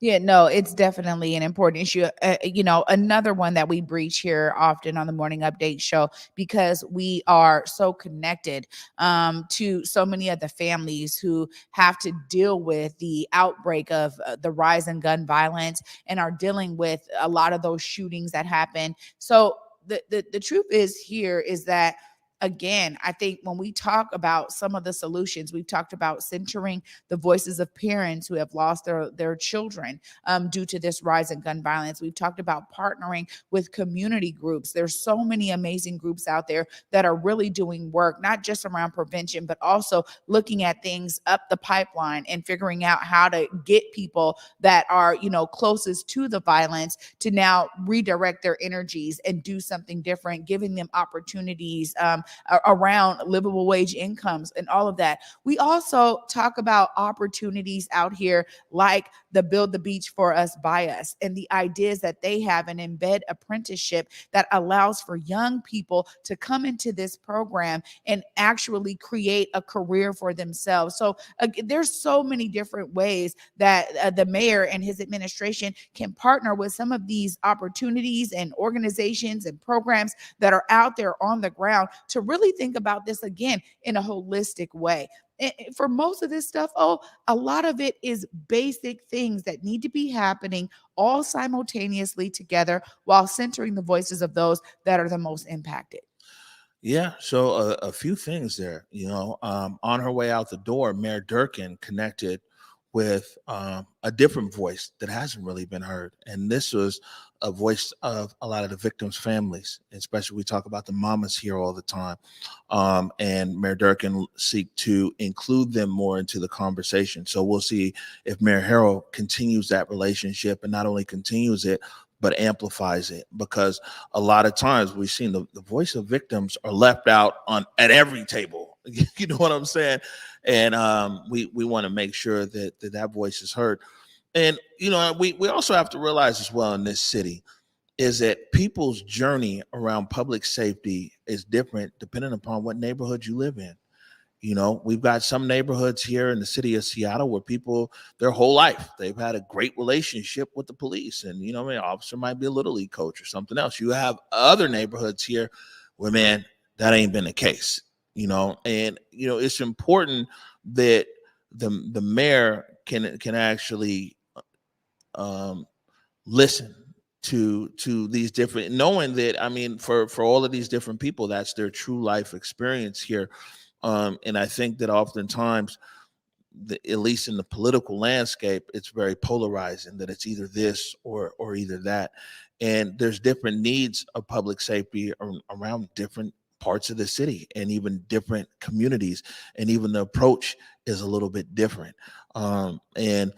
Yeah, no, it's definitely an important issue. You know, another one that we breach here often on the morning update show, because we are so connected to so many of the families who have to deal with the outbreak of the rise in gun violence and are dealing with a lot of those shootings that happen. So the truth is that, again, I think when we talk about some of the solutions, we've talked about centering the voices of parents who have lost their children due to this rise in gun violence. We've talked about partnering with community groups. There's so many amazing groups out there that are really doing work, not just around prevention, but also looking at things up the pipeline and figuring out how to get people that are, you know, closest to the violence to now redirect their energies and do something different, giving them opportunities around livable wage incomes and all of that. We also talk about opportunities out here like the Build the Beach for Us by Us and the ideas that they have, an embed apprenticeship that allows for young people to come into this program and actually create a career for themselves. So there's so many different ways that the mayor and his administration can partner with some of these opportunities and organizations and programs that are out there on the ground to really think about this again in a holistic way. And for most of this stuff, a lot of it is basic things that need to be happening all simultaneously together while centering the voices of those that are the most impacted. Yeah, so a few things there. You know, on her way out the door, Mayor Durkin connected with a different voice that hasn't really been heard, and this was a voice of a lot of the victims' families. Especially, we talk about the mamas here all the time, and Mayor Durkin seek to include them more into the conversation. So we'll see if Mayor Harrell continues that relationship, and not only continues it, but amplifies it, because a lot of times we've seen the voice of victims are left out at every table. You know what I'm saying? And we want to make sure that voice is heard. And, you know, we also have to realize as well in this city is that people's journey around public safety is different depending upon what neighborhood you live in. You know, we've got some neighborhoods here in the city of Seattle where people, their whole life, they've had a great relationship with the police. And, you know, I mean, officer might be a little league coach or something else. You have other neighborhoods here where, man, that ain't been the case, you know. And, you know, it's important that the mayor can actually listen to these different, knowing that, I mean, for all of these different people, that's their true life experience here. And I think that oftentimes, at least in the political landscape, it's very polarizing, that it's either this or either that. And there's different needs of public safety around different parts of the city and even different communities. And even the approach is a little bit different. And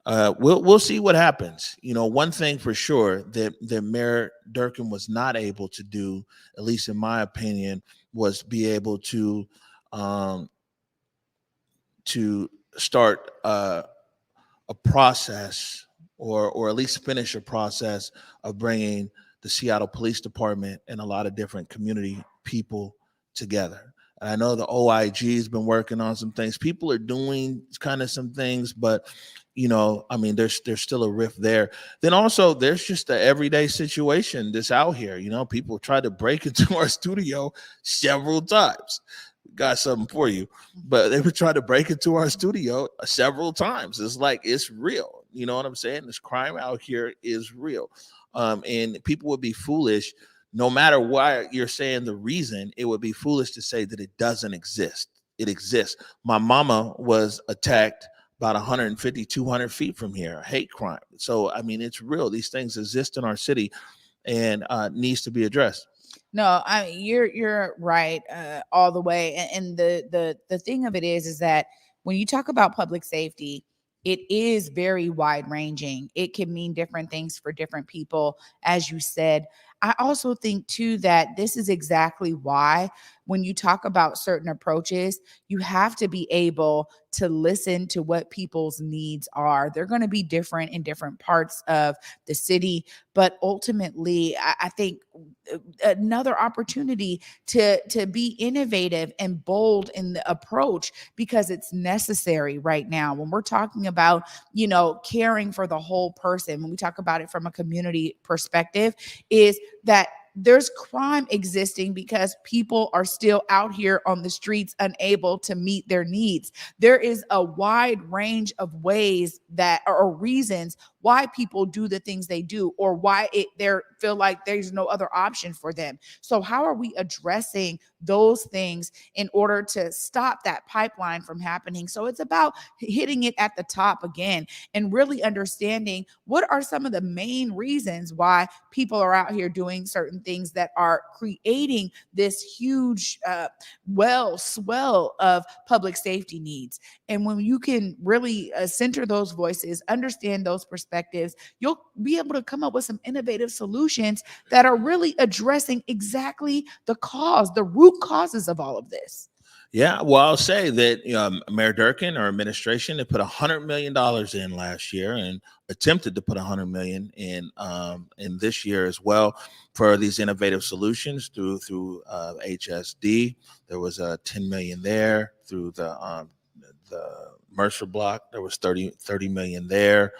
we'll see what happens. You know, one thing for sure that Mayor Durkin was not able to do, at least in my opinion, was be able to start a process or at least finish a process of bringing the Seattle Police Department and a lot of different community people together. And I know the OIG has been working on some things. People are doing kind of some things, but, you know, I mean, there's still a rift there. Then also there's just the everyday situation that's out here. You know, people try to break into our studio several times. Got something for you, but they would try to break into our studio several times. It's like, it's real. You know what I'm saying? This crime out here is real. And people would be foolish, no matter why you're saying the reason, it would be foolish to say that it doesn't exist. It exists. My mama was attacked about 150, 200 feet from here, hate crime. So, I mean, it's real. These things exist in our city and needs to be addressed. No, you're right all the way. And the thing of it is that when you talk about public safety, it is very wide ranging. It can mean different things for different people, as you said. I also think too that this is exactly why when you talk about certain approaches, you have to be able to listen to what people's needs are. They're going to be different in different parts of the city, but ultimately, I think another opportunity to be innovative and bold in the approach, because it's necessary right now when we're talking about, caring for the whole person. When we talk about it from a community perspective, is that there's crime existing because people are still out here on the streets unable to meet their needs. There is a wide range of ways that or reasons why people do the things they do, or why they feel like there's no other option for them. So how are we addressing those things in order to stop that pipeline from happening? So it's about hitting it at the top again and really understanding what are some of the main reasons why people are out here doing certain things that are creating this huge swell of public safety needs. And when you can really center those voices, understand those perspectives, you'll be able to come up with some innovative solutions that are really addressing exactly the root causes of all of this. Yeah, well, I'll say that Mayor Durkin, our administration, they put $100 million in last year and attempted to put $100 million in this year as well for these innovative solutions through HSD. There was $10 million there through the Mercer block. There was 30 million there.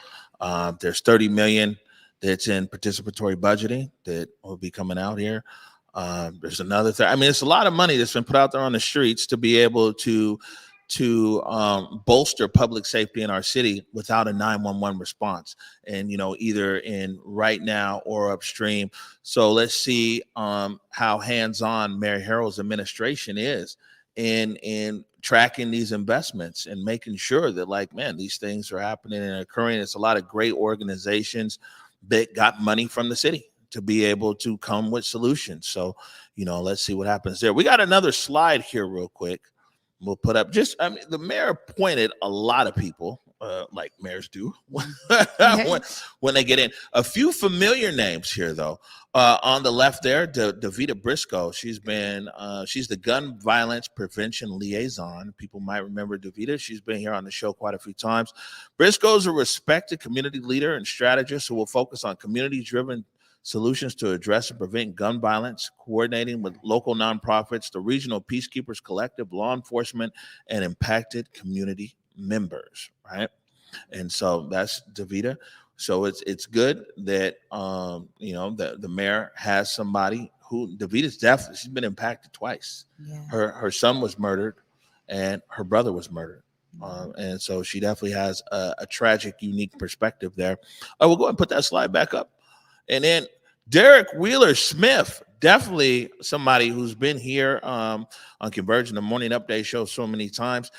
There's 30 million that's in participatory budgeting that will be coming out here. There's another thing. I mean, it's a lot of money that's been put out there on the streets to be able to bolster public safety in our city without a 911 response, and either in right now or upstream. So let's see how hands-on Mayor Harrell's administration is in tracking these investments and making sure that these things are happening and occurring. It's a lot of great organizations that got money from the city to be able to come with solutions. So, let's see what happens there. We got another slide here real quick. We'll put up the mayor appointed a lot of people, like mayors do when they get in. A few familiar names here, though. On the left there, Davita Briscoe. She's the gun violence prevention liaison. People might remember Davita. She's been here on the show quite a few times. Briscoe is a respected community leader and strategist who will focus on community-driven solutions to address and prevent gun violence, coordinating with local nonprofits, the Regional Peacekeepers Collective, law enforcement, and impacted community members, right? And so that's Davita. So it's good that the mayor has somebody who Davita's definitely, she's been impacted twice. Yeah. Her son was murdered and her brother was murdered. And so she definitely has a tragic, unique perspective there. We'll go ahead and put that slide back up. And then Derek Wheeler Smith, definitely somebody who's been here on Convergence, the Morning Update show, so many times.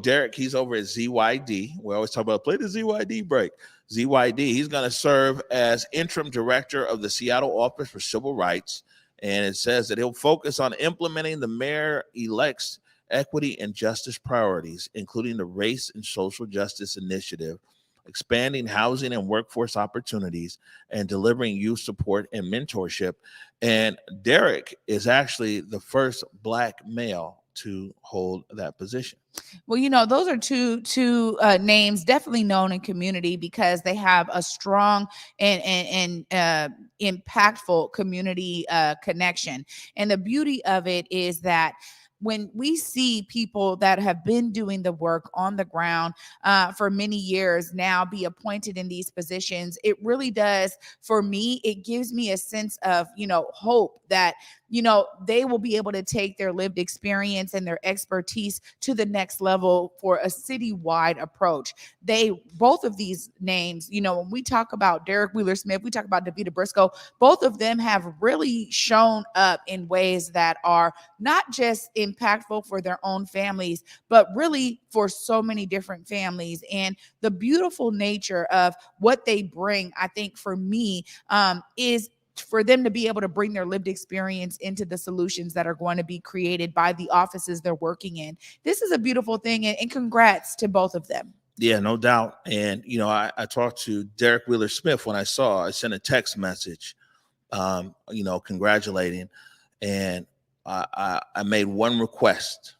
Derek, he's over at ZYD. We always talk about play the ZYD break. ZYD, he's going to serve as interim director of the Seattle Office for Civil Rights. And it says that he'll focus on implementing the mayor-elect's equity and justice priorities, including the Race and Social Justice Initiative, expanding housing and workforce opportunities, and delivering youth support and mentorship. And Derek is actually the first Black male to hold that position. Well, those are two names definitely known in community because they have a strong and impactful community connection. And the beauty of it is that when we see people that have been doing the work on the ground for many years now be appointed in these positions, it really does, for me, it gives me a sense of, hope that they will be able to take their lived experience and their expertise to the next level for a citywide approach. Both of these names, when we talk about Derek Wheeler Smith, we talk about Davita Briscoe, both of them have really shown up in ways that are not just impactful for their own families, but really for so many different families. And the beautiful nature of what they bring, I think for me, is for them to be able to bring their lived experience into the solutions that are going to be created by the offices they're working in. This is a beautiful thing, and congrats to both of them. Yeah, no doubt. And, I talked to Derek Wheeler Smith when I sent a text message, congratulating. And I made one request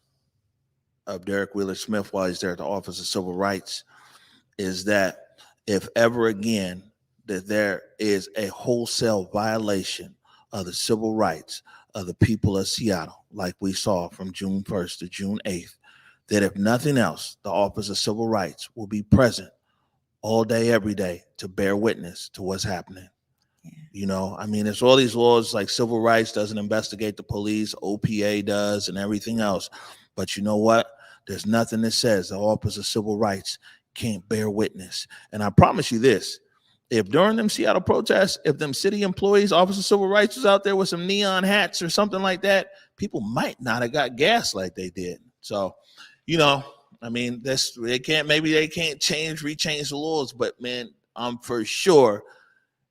of Derek Wheeler Smith while he's there at the Office of Civil Rights, is that if ever again that there is a wholesale violation of the civil rights of the people of Seattle, like we saw from June 1st to June 8th, that if nothing else, the Office of Civil Rights will be present all day, every day to bear witness to what's happening. It's all these laws like civil rights doesn't investigate the police, OPA does, and everything else. But you know what? There's nothing that says the Office of Civil Rights can't bear witness. And I promise you this, if during them Seattle protests, if them city employees, Office of Civil Rights was out there with some neon hats or something like that, people might not have got gas like they did. So, they can't rechange the laws, but man, I'm for sure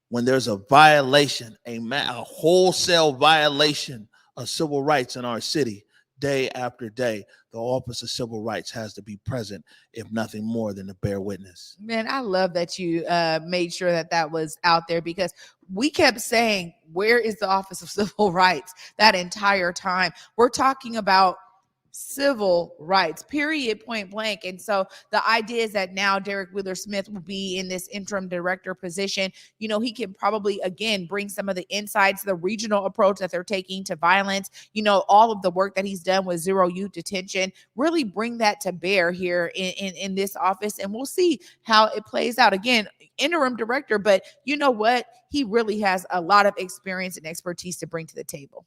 when there's a violation, a wholesale violation of civil rights in our city, day after day, the Office of Civil Rights has to be present, if nothing more than to bear witness. Man, I love that you made sure that was out there, because we kept saying, where is the Office of Civil Rights that entire time? We're talking about civil rights, period, point blank. And so the idea is that now Derek Wheeler Smith will be in this interim director position. He can probably, again, bring some of the insights, the regional approach that they're taking to violence, all of the work that he's done with zero youth detention, really bring that to bear here in this office. And we'll see how it plays out. Again, interim director, but you know what? He really has a lot of experience and expertise to bring to the table.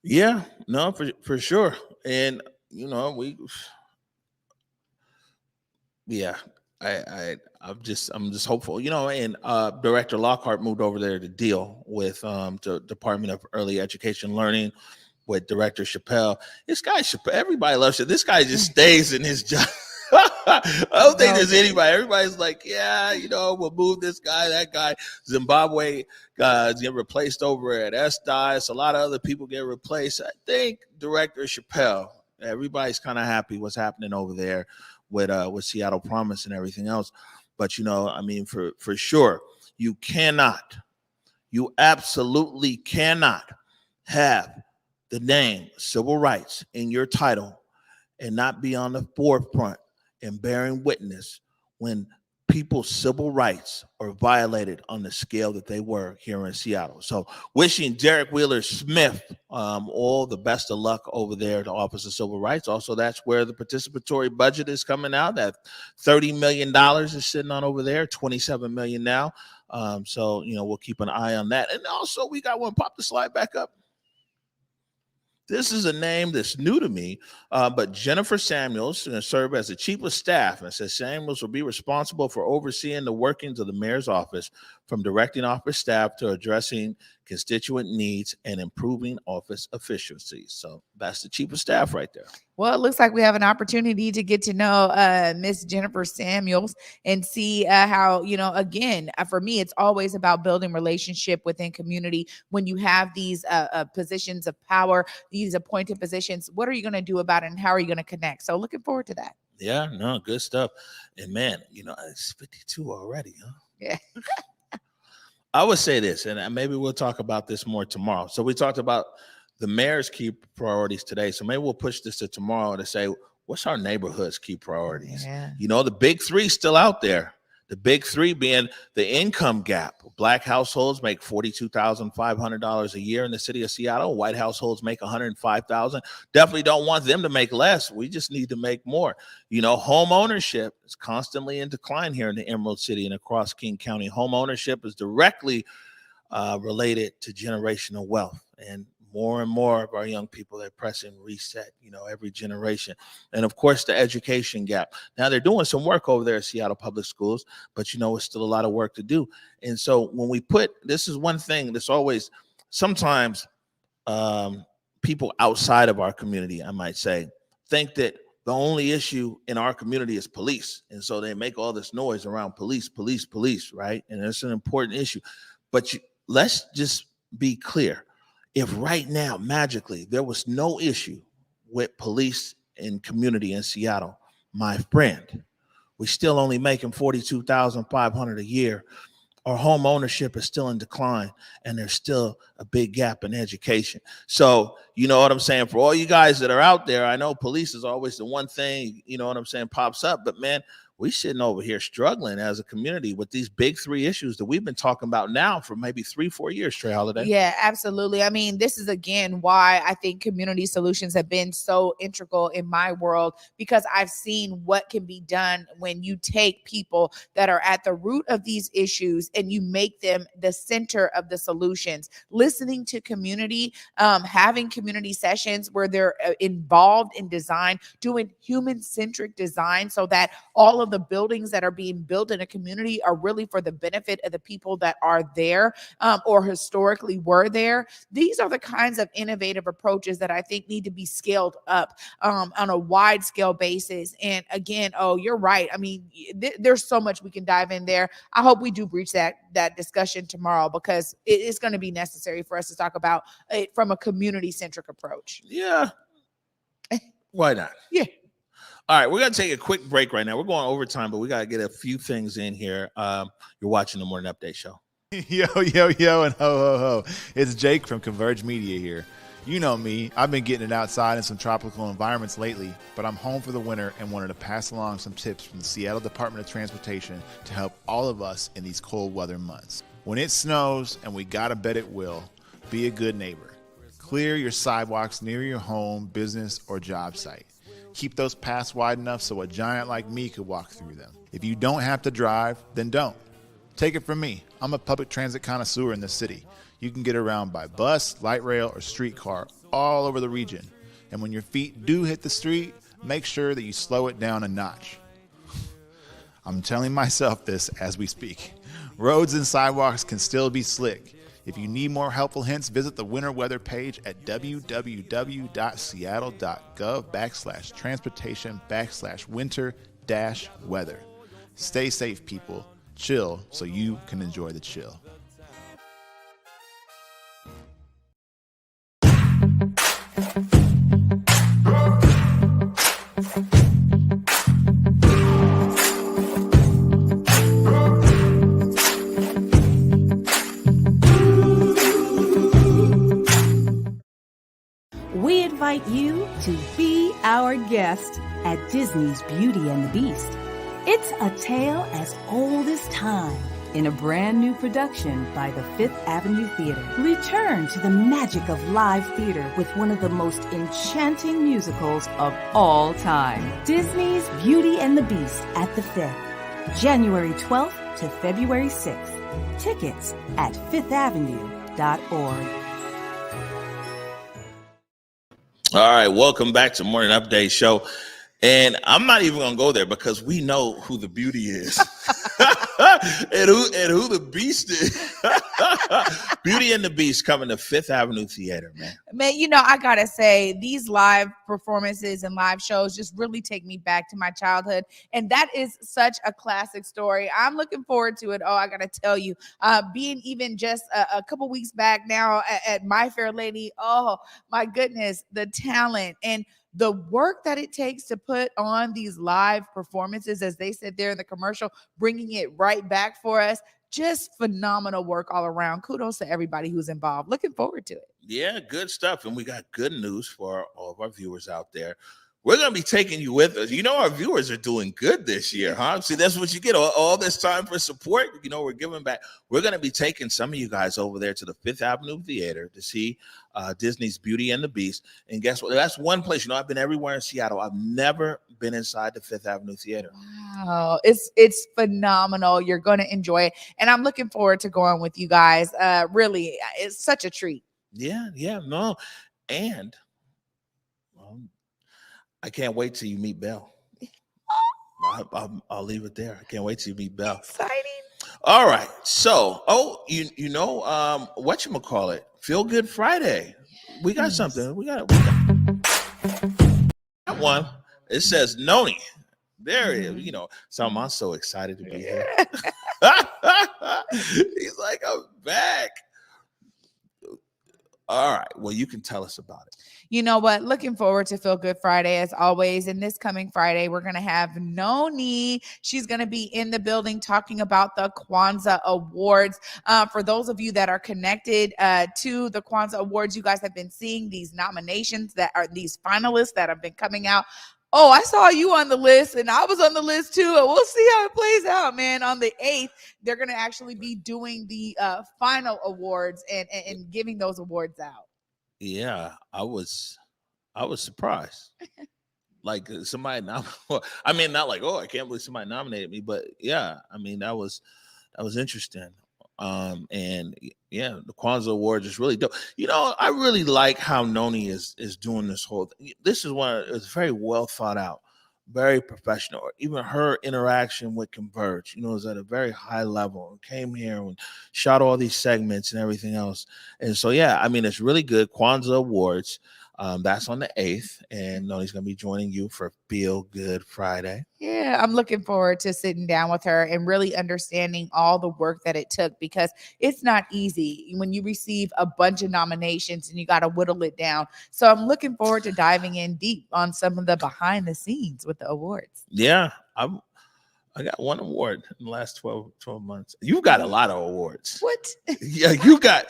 Yeah, no, for sure. And, I'm just hopeful, and Director Lockhart moved over there to deal with the Department of Early Education Learning with Director Chappelle. This guy, everybody loves it. This guy just stays in his job. I don't think there's anybody. Everybody's like, we'll move this guy, that guy. Zimbabwe get replaced over at SDIS. A lot of other people get replaced. I think Director Chappelle, everybody's kind of happy what's happening over there with Seattle Promise and everything else. But, for sure, you absolutely cannot have the name civil rights in your title and not be on the forefront and bearing witness when people's civil rights are violated on the scale that they were here in Seattle. So wishing Derek Wheeler Smith all the best of luck over there at the Office of Civil Rights. Also, that's where the participatory budget is coming out. That $30 million is sitting on over there, $27 million now. So, we'll keep an eye on that. And also, we got one, pop the slide back up. This is a name that's new to me, but Jennifer Samuels is going to serve as the chief of staff. And it says Samuels will be responsible for overseeing the workings of the mayor's office, from directing office staff to addressing constituent needs and improving office efficiency. So that's the chief of staff right there. Well, it looks like we have an opportunity to get to know Miss Jennifer Samuels and see how, again, for me, it's always about building relationship within community. When you have these positions of power, these appointed positions, what are you going to do about it, and how are you going to connect? So looking forward to that. Yeah, no, good stuff. And man, it's 52 already, huh? Yeah. I would say this, and maybe we'll talk about this more tomorrow. So we talked about the mayor's key priorities today. So maybe we'll push this to tomorrow to say, what's our neighborhood's key priorities? Yeah. The big three still out there. The big three being the income gap. Black households make $42,500 a year in the city of Seattle. White households make $105,000. Definitely don't want them to make less. We just need to make more. Home ownership is constantly in decline here in the Emerald City and across King County. Home ownership is directly related to generational wealth. And more and more of our young people, they're pressing reset, every generation. And of course, the education gap. Now they're doing some work over there at Seattle Public Schools, but it's still a lot of work to do. And so when we this is one thing that's always, sometimes people outside of our community, I might say, think that the only issue in our community is police. And so they make all this noise around police, right? And it's an important issue. But let's just be clear. If right now, magically, there was no issue with police and community in Seattle, my friend, we're still only making $42,500 a year. Our home ownership is still in decline, and there's still a big gap in education. So, you know what I'm saying? For all you guys that are out there, I know police is always the one thing, pops up. But, man, we sitting over here struggling as a community with these big three issues that we've been talking about now for maybe 3-4 years, Trey Holiday. Yeah, absolutely. I mean, this is, again, why I think community solutions have been so integral in my world, because I've seen what can be done when you take people that are at the root of these issues and you make them the center of the solutions. Listening to community, having community sessions where they're involved in design, doing human-centric design so that all of the buildings that are being built in a community are really for the benefit of the people that are there, or historically were there. These are the kinds of innovative approaches that I think need to be scaled up on a wide scale basis. And again, you're right. I mean, there's so much we can dive in there. I hope we do breach that discussion tomorrow, because it is going to be necessary for us to talk about it from a community-centric approach. Yeah. Why not? Yeah. All right, we're going to take a quick break right now. We're going overtime, but we got to get a few things in here. You're watching the Morning Update Show. Yo, and ho. It's Jake from Converge Media here. You know me. I've been getting it outside in some tropical environments lately, but I'm home for the winter and wanted to pass along some tips from the Seattle Department of Transportation to help all of us in these cold weather months. When it snows, and we gotta bet it will, be a good neighbor. Clear your sidewalks near your home, business, or job site. Keep those paths wide enough so a giant like me could walk through them. If you don't have to drive, then don't. Take it from me. I'm a public transit connoisseur in the city. You can get around by bus, light rail, or streetcar all over the region. And when your feet do hit the street, make sure that you slow it down a notch. I'm telling myself this as we speak. Roads and sidewalks can still be slick. If you need more helpful hints, visit the winter weather page at www.seattle.gov/transportation/winter-weather. Stay safe, people. Chill so you can enjoy the chill. We invite you to be our guest at Disney's Beauty and the Beast. It's a tale as old as time in a brand new production by the Fifth Avenue Theater. Return to the magic of live theater with one of the most enchanting musicals of all time. Disney's Beauty and the Beast at the Fifth, January 12th to February 6th. Tickets at fifthavenue.org. All right, welcome back to Morning Update Show. And I'm not even going to go there because we know who the beauty is and who the beast is. Beauty and the Beast coming to Fifth Avenue Theater, man. Man, I got to say, these live performances and live shows just really take me back to my childhood. And that is such a classic story. I'm looking forward to it. I got to tell you, being even just a couple weeks back now at My Fair Lady, oh, my goodness, the talent and the work that it takes to put on these live performances, as they said there in the commercial, bringing it right back for us. Just phenomenal work all around. Kudos to everybody who's involved. Looking forward to it. Yeah, good stuff. And we got good news for all of our viewers out there. We're going to be taking you with us. Our viewers are doing good this year, huh? See, that's what you get. All this time for support. We're giving back. We're going to be taking some of you guys over there to the Fifth Avenue Theater to see Disney's Beauty and the Beast. And guess what? That's one place. I've been everywhere in Seattle. I've never been inside the Fifth Avenue Theater. Wow. It's phenomenal. You're going to enjoy it. And I'm looking forward to going with you guys. Really, it's such a treat. Yeah, no. And I can't wait till you meet Belle. I'll leave it there. I can't wait till you meet Belle. Exciting. All right. So, whatchamacallit? Feel Good Friday. We got something. We got that one. It says Noni. There it is. So I'm so excited to be here. He's like, I'm back. All right. Well, you can tell us about it. You know what? Looking forward to Feel Good Friday as always. And this coming Friday, we're going to have Noni. She's going to be in the building talking about the Kwanzaa Awards. For those of you that are connected to the Kwanzaa Awards, you guys have been seeing these nominations that are these finalists that have been coming out. Oh, I saw you on the list and I was on the list too. And we'll see how it plays out, man. On the 8th, they're going to actually be doing the final awards and giving those awards out. Yeah, I was surprised. Like somebody, I mean, not like, oh, I can't believe somebody nominated me, but yeah, I mean, that was interesting. And yeah, the Kwanzaa Awards is really dope. I really like how Noni is doing this whole thing. This is it's very well thought out, very professional. Even her interaction with Converge, is at a very high level. Came here and shot all these segments and everything else. And so, yeah, I mean, it's really good. Kwanzaa Awards. That's on the 8th, and Noni's going to be joining you for Feel Good Friday. Yeah, I'm looking forward to sitting down with her and really understanding all the work that it took, because it's not easy when you receive a bunch of nominations and you got to whittle it down. So I'm looking forward to diving in deep on some of the behind the scenes with the awards. Yeah, I got one award in the last 12 months. You've got a lot of awards. What? Yeah, you got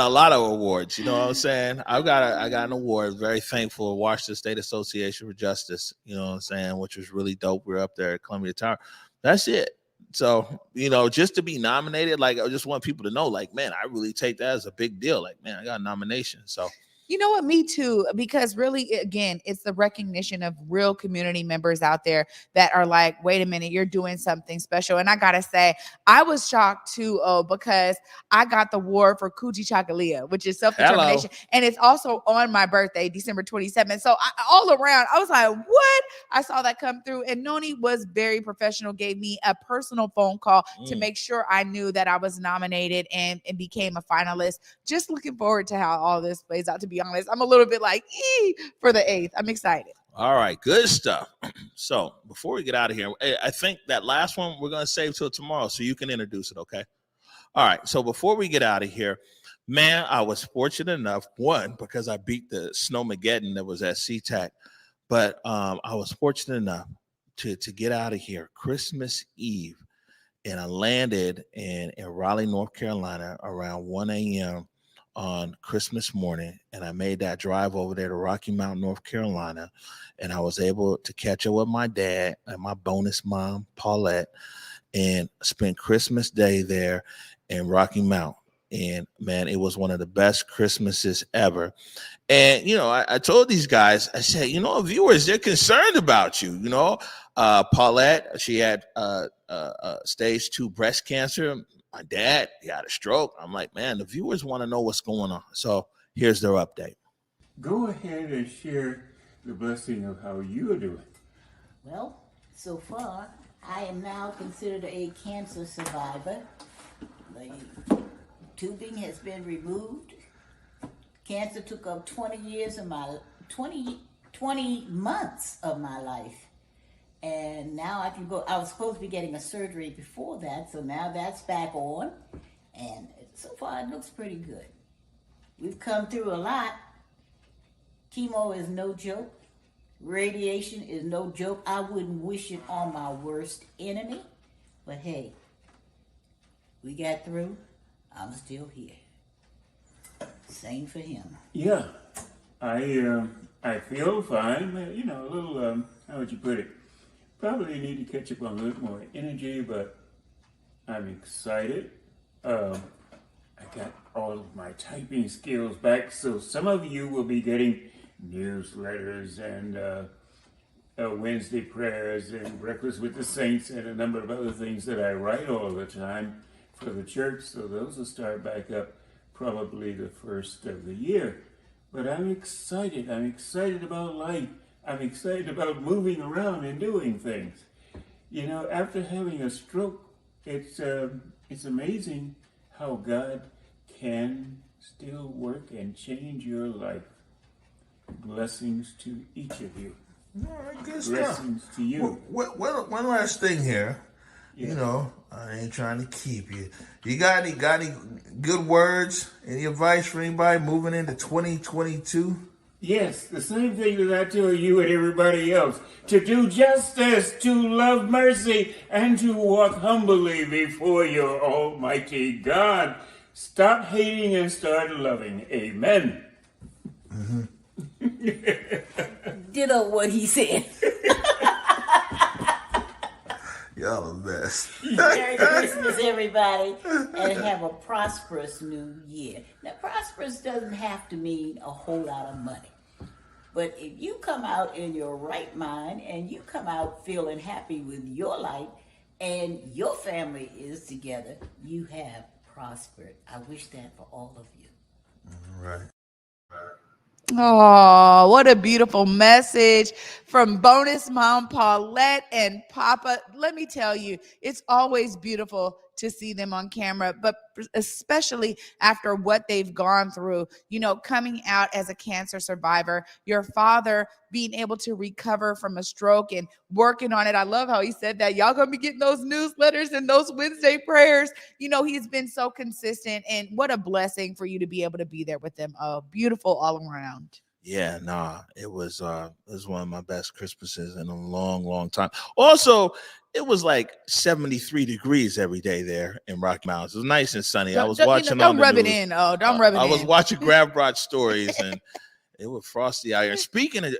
a lot of awards. You know what I'm saying? I got an award. Very thankful to Washington State Association for Justice. You know what I'm saying? Which was really dope. We're up there at Columbia Tower. That's it. So, just to be nominated, like, I just want people to know, like, man, I really take that as a big deal. Like, man, I got a nomination. So. You know what? Me too. Because really, again, it's the recognition of real community members out there that are like, wait a minute, you're doing something special. And I got to say, I was shocked too, because I got the award for Kuji Chakalia, which is self-determination. Hello. And it's also on my birthday, December 27th. So all around, I was like, what? I saw that come through. And Noni was very professional, gave me a personal phone call to make sure I knew that I was nominated and became a finalist. Just looking forward to how all this plays out, to be honest. I'm a little bit like, for the 8th. I'm excited. All right, good stuff. So before we get out of here, I think that last one we're going to save till tomorrow so you can introduce it, okay? All right, so before we get out of here, man, I was fortunate enough, one, because I beat the Snowmageddon that was at SeaTac, but I was fortunate enough to get out of here Christmas Eve, and I landed in Raleigh, North Carolina around 1 a.m. on Christmas morning, and I made that drive over there to Rocky Mount, North Carolina, and I was able to catch up with my dad and my bonus mom, Paulette, and spend Christmas Day there in Rocky Mount. And man, it was one of the best Christmases ever. And, I told these guys, I said, viewers, they're concerned about you. Paulette, she had stage 2 breast cancer. My dad got a stroke. I'm like, man, the viewers want to know what's going on. So here's their update. Go ahead and share the blessing of how you are doing. Well, so far, I am now considered a cancer survivor. The tubing has been removed. Cancer took up 20 months of my life. And now I can go. I was supposed to be getting a surgery before that, so now that's back on. And so far, it looks pretty good. We've come through a lot. Chemo is no joke. Radiation is no joke. I wouldn't wish it on my worst enemy. But hey, we got through. I'm still here. Same for him. Yeah, I feel fine. A little, how would you put it? Probably need to catch up on a little more energy, but I'm excited. I got all of my typing skills back, so some of you will be getting newsletters and Wednesday prayers and breakfast with the saints and a number of other things that I write all the time for the church, so those will start back up probably the first of the year. But I'm excited. I'm excited about life. I'm excited about moving around and doing things. You know, after having a stroke, it's amazing how God can still work and change your life. Blessings to each of you. All right, good Blessings stuff. to you. One last thing here. Yeah. You know, I ain't trying to keep you. You got any good words? Any advice for anybody moving into 2022? Yes, the same thing that I tell you and everybody else. To do justice, to love mercy, and to walk humbly before your almighty God. Stop hating and start loving. Amen. Ditto what he said. Y'all the best. Merry Christmas, everybody, and have a prosperous new year. Now, prosperous doesn't have to mean a whole lot of money. But if you come out in your right mind and you come out feeling happy with your life and your family is together, you have prospered. I wish that for all of you. All right. Oh, what a beautiful message from bonus mom Paulette and Papa. Let me tell you, it's always beautiful to see them on camera, but especially after what they've gone through, you know, coming out as a cancer survivor, your father being able to recover from a stroke and working on it. I love how he said that. Y'all gonna be getting those newsletters and those Wednesday prayers. You know, he's been so consistent, and what a blessing for you to be able to be there with them. Oh, beautiful all around. Yeah, nah, it was one of my best Christmases in a long, long time. Also, it was like 73 degrees every day there in Rocky Mountains. It was nice and sunny. I was watching don't on the rub it news. in. Oh, don't rub it in. I was watching Grab Brought stories, and it was frosty out here. Speaking of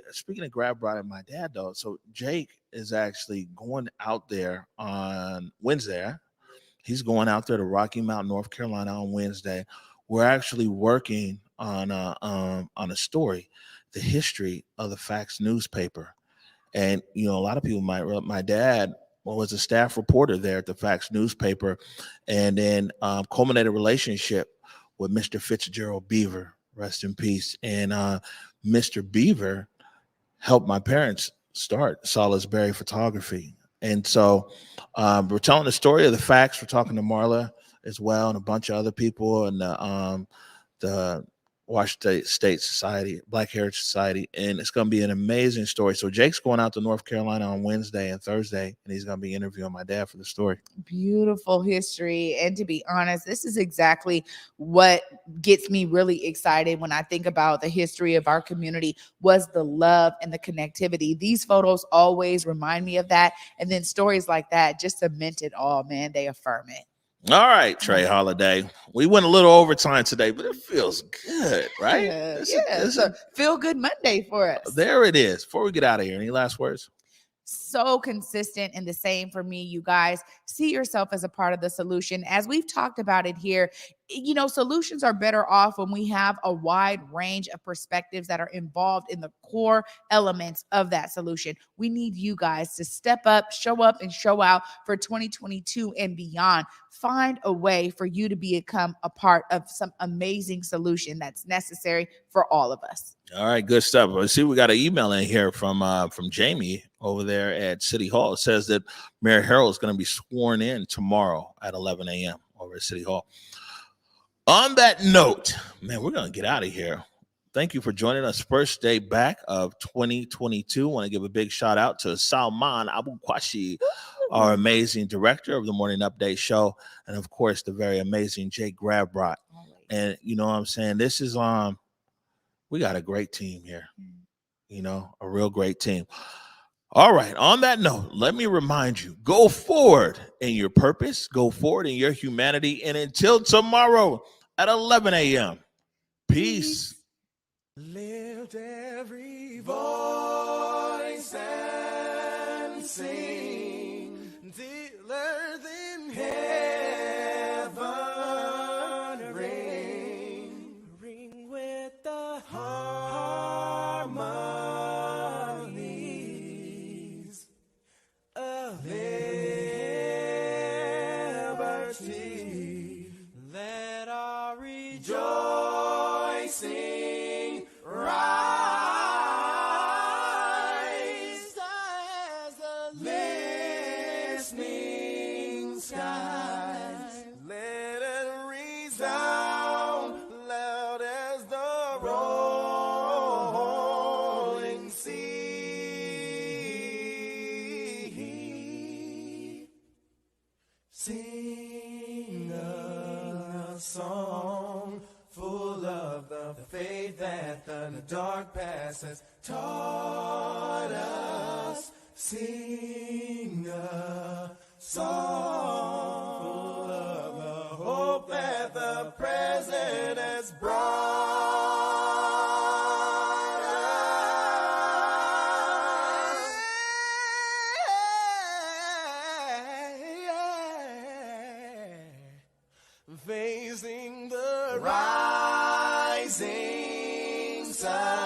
Grab Brought and my dad, though, so Jake is actually going out there on Wednesday. He's going out there to Rocky Mount, North Carolina on Wednesday. We're actually working on a story, the history of the Facts newspaper. And, you know, a lot of people might, my dad was a staff reporter there at the Facts newspaper, and then culminated a relationship with Mr. Fitzgerald Beaver, rest in peace. And Mr. Beaver helped my parents start Salisbury Photography. And so we're telling the story of the Facts. We're talking to Marla as well and a bunch of other people, and the Washington State Society, Black Heritage Society, and it's going to be an amazing story. So Jake's going out to North Carolina on Wednesday and Thursday, and he's going to be interviewing my dad for the story. Beautiful history. And to be honest, this is exactly what gets me really excited when I think about the history of our community, was the love and the connectivity. These photos always remind me of that. And then stories like that just cement it all, man. They affirm it. All right, Trey Holiday. We went a little overtime today, but it feels good, right? It's a feel-good Monday for us. There it is. Before we get out of here, any last words? So consistent and the same for me, you guys. See yourself as a part of the solution. As we've talked about it here, you know, solutions are better off when we have a wide range of perspectives that are involved in the core elements of that solution. We need you guys to step up, and show out for 2022 and beyond. Find a way for you to become a part of some amazing solution that's necessary for all of us. All right, good stuff. I see we got an email in here from Jamie over there at City Hall. It says that Mayor Harrell is going to be sworn in tomorrow at 11 a.m. over at City Hall. On that note, man, we're going to get out of here. Thank you for joining us. First day back of 2022. I want to give a big shout out to Salman Abu Kwashi, our amazing director of the Morning Update show, and of course the very amazing Jake Grabrot. And you know what I'm saying? This is we got a great team here. You know, a real great team. All right. On that note, let me remind you, go forward in your purpose, go forward in your humanity, and until tomorrow at 11 a.m. Peace. Lift every voice and sing till earth in heaven ring with the harmonies of liberty. Let our rejoice that the dark past has taught us. Sing a song full of the hope that the present has brought us. Facing the rising sun.